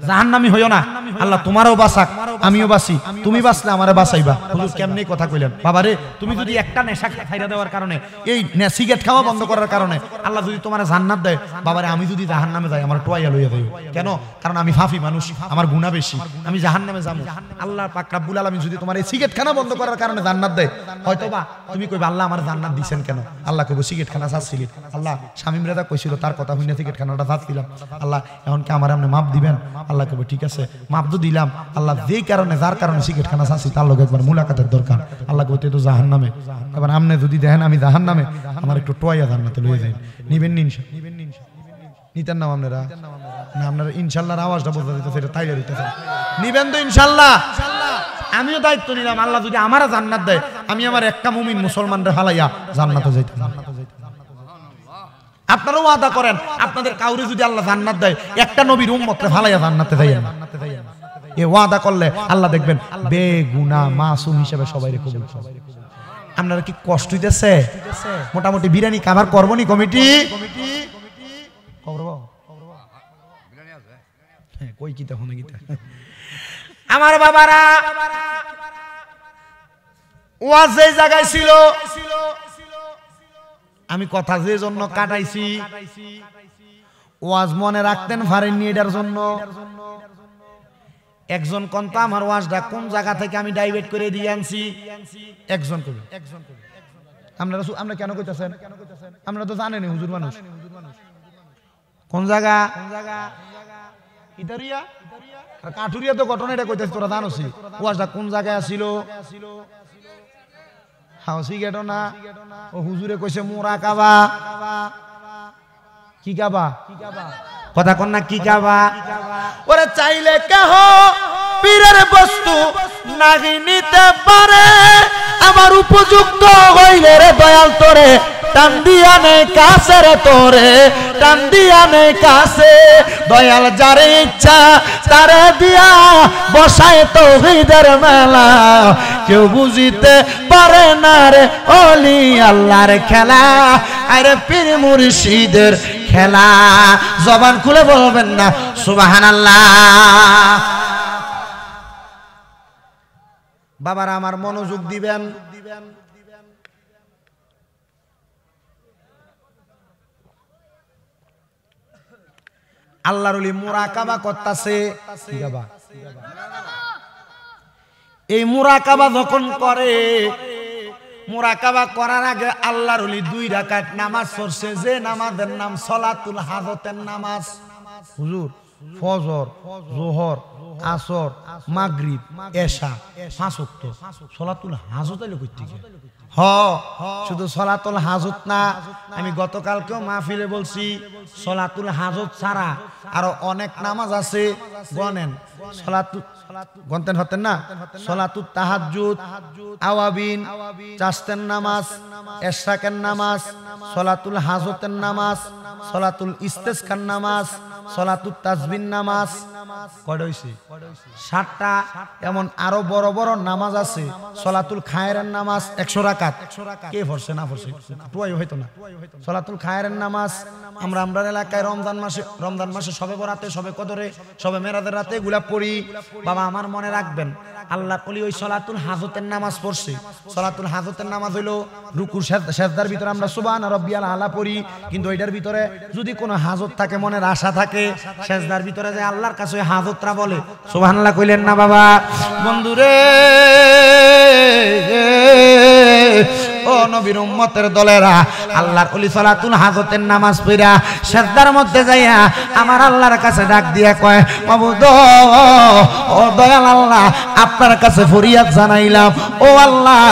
জাহান্নামী হইও না, আল্লাহ তোমারও বাঁচাক আমিও বাঁচি, তুমি বাঁচলে আমারে বাঁচাইবা। হুজুর কেমনে কথা কইলেন? বাবারে তুমি যদি একটা নেশা ছাইরা দেওয়ার কারণে, এই সিগারেট খাওয়া বন্ধ করার কারণে আল্লাহ যদি তোমারে জান্নাত দেয়, বাবারে আমি যদি জাহান্নামে যাই আমার টোয়াইয়া লইয়া যাই। কেন? কারণ আমি ফাফি মানুষ, আমার গুনাহ বেশি, আমি জাহান্নামে যাবো। আল্লাহ পাক রব্বুল আলামিন যদি তোমার এই সিগারেট খানা বন্ধ করার কারণে জান্নাত দেয়, হয়তোবা তুমি কইবা আল্লাহ আমার জান্নাত দিবেন কেন? আল্লাহ কইবো সিগারেট খানা চাচ্ছিলি, আল্লাহ শামীম রেজা কইছিল তার কথা শুনে সিগারেট খানাটা চাচ্ছিলাম, আল্লাহ এখন কি আমার আপনি মাপ দিবেন? আল্লাহ কইবো ঠিক আছে মাপ তো দিলাম, আল্লাহ যেই কারণে যার কারণে সিগারেট খানা চাচ্ছি তার লগে একবার মুলাকাতের দরকার। আল্লাহ কইতে তো জাহান্নামে, এবার আপনি যদি দেখেন আমি জাহান্নামে, আমার একটু টোয়াইয়া জান্নাতে লয়ে যাই। নিবেন নি? নিতেন না আপনারা? না আপনারা ইনশাআল্লাহর আওয়াজটা বলতে দিতেছে, এটা তাইলে দিতেছে। নিবেন তো ইনশাআল্লাহ? আমিও দায়িত্ব নিলাম, আল্লাহ যদি আমারে জান্নাত দেয় আমি আমার একটা মুমিন মুসলমানরে হালাইয়া জান্নাতে যাইতাম। আপনারাও ওয়াদা করেন আপনাদের কাউরে যদি আল্লাহ জান্নাত দেয় একটা নবীর উম্মতরে হালাইয়া জান্নাতে যাইয়েন। এই ওয়াদা করলে আল্লাহ দেখবেন বেগুনাহ মাসুম হিসেবে সবাইরে কবুল করবেন। আপনারা কি কষ্ট হইতেছে? মোটামুটি বিরিয়ানি খাবার করবনি কমিটি? কই কি তখন আমার বাবারা ওয়াজ যে জায়গায় ছিল আমি কথা যে জন্য কাটাইছি, ওয়াজ মনে রাখতেন পারেননি, এটার জন্য একজন কন্তা আমার ওয়াজটা কোন জায়গা থেকে আমি ডাইভার্ট করে দিয়ে আনছি একজন কবি। আমরা কেন কইতেছেন? আমরা তো জানেন হুজুর মানুষ কোন জায়গা ইতারিয়া আর কাঠুরিয়া তো ঘটনা এটা কইতেছি, তোরা জানোসি ওয়াজটা কোন জায়গায় ছিল। হাউসি গেট না ও হুজুরে কইছে মোরা কাবা, কি কাবা? কথা কন না কি কাবা? ওরে চাইলে কেহ পীরের বস্তু নাহি নিতে পারে, আমার উপযুক্ত হইলে রে দয়াল তোরে টান দিয়া নে কাছে রে তোরে টান দিয়া নে কাছে দয়াল যারে ইচ্ছা তারে দিয়া বসায় তৌহিদের মেলা কেউ বুঝিতে পারে না রে ওলি আল্লাহর খেলা আরে পীর মুর্শিদের খেলা জবান খুলে বলবেন না সুবহানাল্লাহ। বাবারা আমার মনোযোগ দিবেন। আল্লাহর ওলি মুরাকাবা করতেছে। এই মুরাকাবা যখন করে মুরাকাবা করার আগে আল্লাহর ওলি 2 রাকাত নামাজ পড়ছে যে নামাজের নাম সলাতুল হাজতের নামাজ। হুজুর ফজর যোহর আসর মাগরিব এশা 5 ওয়াক্ত সলাতুল হাজত হইলো কই থেকে? শুধু সলাতুল হাজত না, আমি গতকালকেও মাহফিলে বলছি সলাতুল হাজত ছাড়া আরো অনেক নামাজ আছে। গনেন গনতেন হতেন না? সলাতুত তাহাজ্জুদ, আওয়াবিন, চাস্তের নামাজ, এশরাকের নামাজ, সলাতুল হাজতের নামাজ, সলাতুল ইস্তেসকার নামাজ, সলাতুত তাসবিহ নামাজ। কয়টা হইছে? 7টা। এমন আরো বড় বড় নামাজ আছে। সলাতুল খায়রের নামাজ 100 রাকাত। কে পড়ছে না পড়ছে টুয়াই হইতো না। সলাতুল খায়রের নামাজ আমরা এলাকায় রমজান মাসে সবে বরাতে, সবে কদরে, সবে মেরাজের রাতে এগুলা পড়ি। বাবা আমার মনে রাখবেন, আল্লাহ কলি ওই সলাতুল হাজতের নামাজ পড়ছে। সলাতুল হাজতের নামাজ হইলো রুকুর সেজদার ভিতরে আমরা সুবহান রাব্বিয়াল আলা পড়ি, কিন্তু ওইটার ভিতরে যদি কোনো হাজত থাকে, মনের আশা থাকে, সেজদার ভিতরে যে আল্লাহর কাছে ওই হাজতরা বলে। সুবহানাল্লাহ কইলেন না বাবা? বন্ধুরে ও নবীর উম্মতের দলেরা, আল্লাহর ওলি সালাতুল হাজতের নামাজ পড়া সেজদার মধ্যে যাইয়া আমার আল্লাহর কাছে ডাক দিয়া কয়, মাবুদ ও দয়াল আল্লাহ, আপনার কাছে ফরিয়াদ জানাইলাম, ও আল্লাহ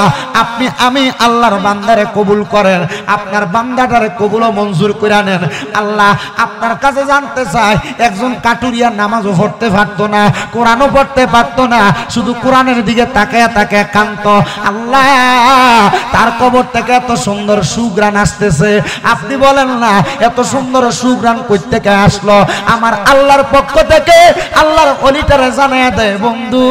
আমি আল্লাহর বান্দারে কবুল করেন, আপনার বান্দাটারে কবুল ও মঞ্জুর করে নেন। আল্লাহ আপনার কাছে জানতে চাই, একজন কাটুরিয়া নামাজও পড়তে পারতো না, কোরআনও পড়তে পারতো না, শুধু কোরআনের দিকে তাকায়া তাকায়া কান্ত। আল্লাহ তার কবর থেকে এত সুন্দর সুঘ্রাণ আসতেছে, আপনি বলেন না এত সুন্দর সুঘ্রাণ কই থেকে আসলো? আমার আল্লাহর পক্ষ থেকে আল্লাহর ওলিটারে জানায়া দেয়, বন্ধু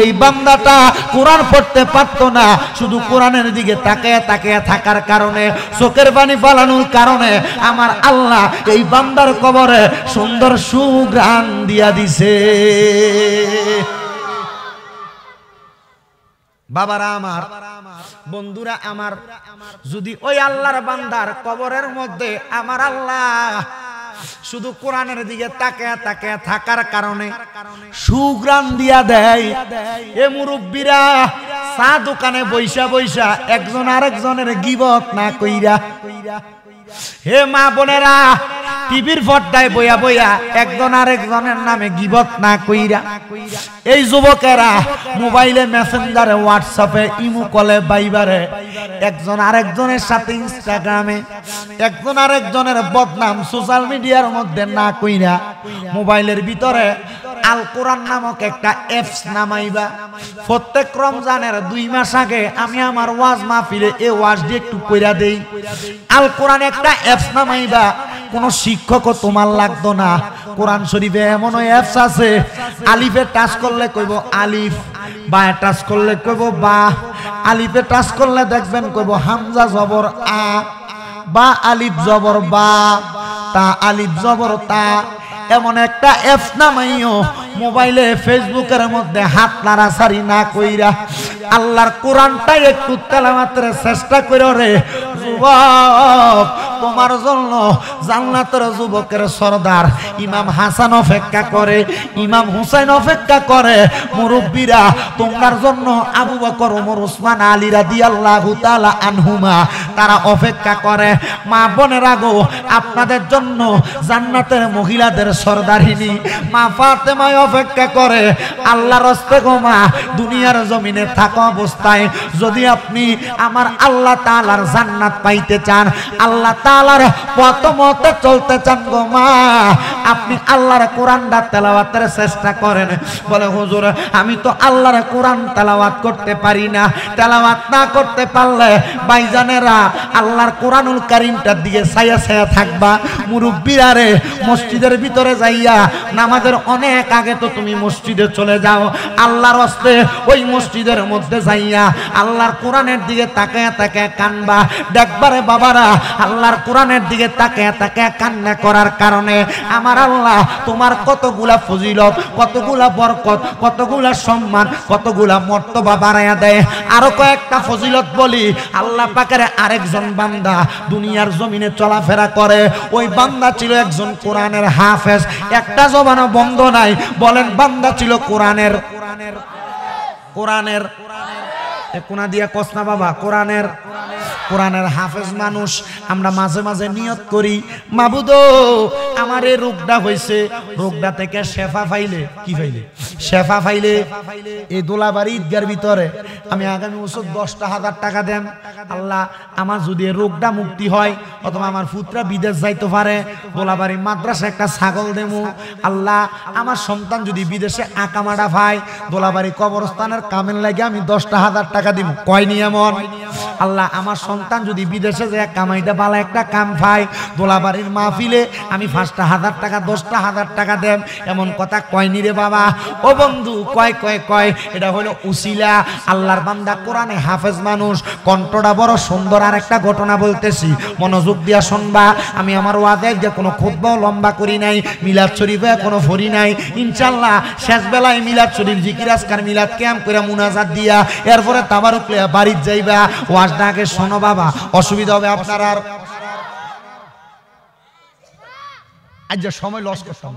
এই বান্দাটা কোরআন পড়তে পারতো না, শুধু কোরআনের দিকে তাকায়া তাকায়া থাকার কারণে, চোখের পানি ফালানোর কারণে আমার আল্লাহ এই বান্দার কবরে সুন্দর সুঘ্রাণ দিয়া দিছে। বাবারা আমার, বন্ধুরা আমার, যদি ওই আল্লাহর বান্দার কবরের মধ্যে আমার আল্লাহ শুধু কোরআনের দিকে তাকায়া তাকায়া থাকার কারণে সুঘ্রাণ দিয়া দেয়, এ মুরব্বীরা চা দোকানে বইসা বইসা একজন আরেকজনের গীবত না কইরা, হে মা বোনেরা টিভির পর্দায় বইয়া বইয়া একজন আরেকজনের নামে গীবত না কইরা, এই যুবকেরা মোবাইলে, মেসেঞ্জারে, হোয়াটসঅ্যাপে, ইমো কলে, ভাইবারে একজন আরেকজনের সাথে, ইনস্টাগ্রামে একজন আরেকজনের বদনাম সোশ্যাল মিডিয়ার মধ্যে না কইরা, মোবাইলের ভিতরে আল কোরআন নামক একটা অ্যাপস নামাইবা। প্রত্যেক রমজানের 2 মাস আগে আমি আমার ওয়াজ মাহফিলে এই ওয়াজ দিয়ে একটু কইরা দেই। আল কোরআন একটা অ্যাপস নামাইবা, কোনো শিক্ষকও তোমার লাগতো না। কোরআন শরীফে এমন অ্যাপস আছে, আলিফে টাচ করলে কইব আলিফ, বা টাচ করলে কইব বা, আলিফে টাচ করলে দেখবেন কইব হামজা জবর আ, বা আলিফ জবর বা, তা আলিফ জবর তা। এমন একটা অ্যাপস নামাইও মোবাইলে, ফেসবুকের মধ্যে হাত নাড়াচাড়ি না কইরা আল্লাহর কোরআনটাই একটু তেলাওয়াতের চেষ্টা করো রে যুবক। তোমার জন্য জান্নাতের যুবকের সরদার ইমাম হাসান অপেক্ষা করে, ইমাম হুসাইন অপেক্ষা করে, মুরব্বীরা তোমার জন্য আবু বকর, ওমর, উসমান, আলী রাদিয়াল্লাহু তাআলা আনহুমা তারা অপেক্ষা করে। মা বোনেরা গো, আপনাদের জন্য জান্নাতের মহিলাদের সরদারিনী মা ফাতেমা অপেক্ষা করে। আল্লাহর রাস্তে গো মা, দুনিয়ার জমিনে থাকা অবস্থায় যদি আপনি আমার আল্লাহ তাআলার জান্নাত পাইতে চান, আল্লাহ তাআলার পথ মতে চলতে চান গো মা, আপনি আল্লাহর কোরআনটা তেলাওয়াতের চেষ্টা করেন। বলে হুজুর আমি তো আল্লাহর কোরআন তেলাওয়াত করতে পারি না, তেলাওয়াত না করতে পারলে ভাইজানেরা আল্লাহর কোরআনুল কারীমটার দিকে ছায়া ছায়া থাকবা। মুরব্বিরা রে, মসজিদের ভিতরে যাইয়া নামাজের অনেক আগে তো তুমি মসজিদে চলে যাও, আল্লাহর হস্তে ওই মসজিদের মধ্যে যাইয়া আল্লাহর কোরআনের দিকে তাকায় তাকায় কানবা। দেখবারে বাবারা, আল্লাহর কোরআনের দিকে তাকায় তাকায় কান্না করার কারণে আমার আল্লাহ তোমার কতগুলা ফজিলত, কতগুলা বরকত, কতগুলা সম্মান, কতগুলা মর্তবা বাড়ায়া দেয়। আরো কয়েকটা ফজিলত বলি। আল্লাহ পাকের আরেকজন বান্দা দুনিয়ার জমিনে চলাফেরা করে, ওই বান্দা ছিল একজন কোরআনের হাফেজ, একটা জবানও বন্ধ নাই। বলেন বান্দা ছিল কোরআনের কোনা দিয়া কসনা বাবা, কোরআনের হাফেজ মানুষ। আমরা মাঝে মাঝে নিয়ত করি, মাবুদ আমার এই রোগটা হয়েছে, রোগটা থেকে শেফা পাইলে, কি পাইলে? শেফা পাইলে এই দোলাবাড়ি ঈদগার ভিতরে আমি আগামী বছর 10,000 টাকা দেন। আল্লাহ আমার যদি এই রোগটা মুক্তি হয়, অথবা আমার পুত্রা বিদেশ যাইতে পারে, দোলাবাড়ি মাদ্রাসা একটা ছাগল দেমু। আল্লাহ আমার সন্তান যদি বিদেশে আকামাটা পায়, দোলাবাড়ি কবরস্থানের কামের লাগে আমি 10,000 টাকা দিব। কয় নিয়মন? আল্লাহ আমার সন্তান যদি বিদেশে যায় কামাইটা বালা একটা কাম পায়, দোলাবাড়ির মাহফিলে আমি 5,000 টাকা 10,000 টাকা দেব। এমন কথা কয়নি রে বাবা। ও বন্ধু, কয় এটা হলো উসিলা। আল্লাহর বান্দা কোরআনে হাফেজ মানুষ, কণ্ঠটা বড় সুন্দর। আর একটা ঘটনা বলতেছি, মনোযোগ দিয়া শুনবা। আমি আমার ওয়াজে যে কোনো খুতবাও লম্বা করি নাই, মিলাদ শরীফে কোনো ফরি নাই। ইনশাআল্লাহ শেষ বেলায় মিলাদ শরীফ জিকির আজকার মিলাদ কিয়াম করে মুনাজাত দিয়া এরপরে তাবারুক লইয়া বাড়িতে যাইবা। ওয়াজটা আগে শোনো বাবা, অসুবিধা হবে আপনার। আর আজ সময় লস করতাম,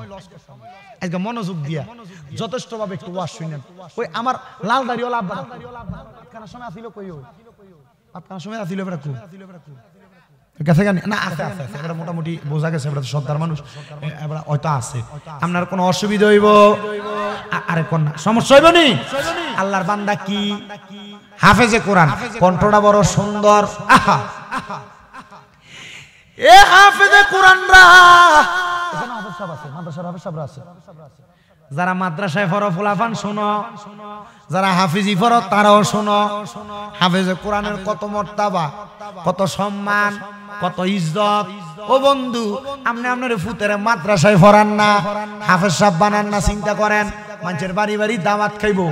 আজকে মনোযোগ দিয়া যথেষ্ট ভাবে একটু ওয়াজ শুনেন। ওই আমার লাল দাড়িওয়ালা আব্বা আপনার সময় আসিল, কই আপনার সময় আসিল এবার কো গেছে গানি না, আছে এবার মোটামুটি বোঝা গেছে, এবার শ্রদ্ধার মানুষ এবার হয়তো আছে। আপনার কোনো অসুবিধা হইব? আরে কোন সমস্যা হইব নি? আল্লাহর বান্দা কি হাফেজে কোরআন, কণ্ঠটা বড় সুন্দর। আহা এ হাফেজে কোরআনরা, এখানে হাফেজ সাহেব আছে, মাদ্রাসার হাফেজ সাহেবরা আছে। যারা মাদ্রাসায় পড়ো ফুলাফান শোনো, যারা হাফিজি পড়ো তারাও শোনো। হাফেজে কোরআনের কত মর্তাবা, কত সম্মান, কত ইজ্জত। ও বন্ধু, আপনি আপনার ফুতের মাদ্রাসায় পড়ান না, হাফেজ সাহেব বানান না, চিন্তা করেন। মানুষের বাড়ি বাড়ি দাওয়াত খাইবো,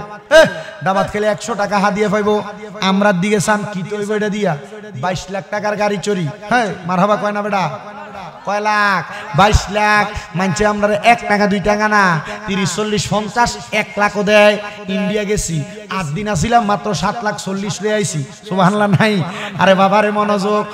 দাওয়াত খেলে 100 টাকা হাদিয়া পাইবো। আমরা দিকে চান কি তৈব এটা দিয়া 22 লাখ টাকার গাড়ি চড়ি। হ্যাঁ মারহাবা কয় না বেটা? কয় লাখ? 22 লাখ। মানছে আমরা 1 টাকা 2 টাকা না, 30, 40, 50, 1 লাখও দেয়। ইন্ডিয়া গেছি 8 দিন আসিলাম, মাত্র 7,40,000 লয়ে আইছি। সুবহানাল্লাহ নাই? আরে বাবারে মনোযোগ।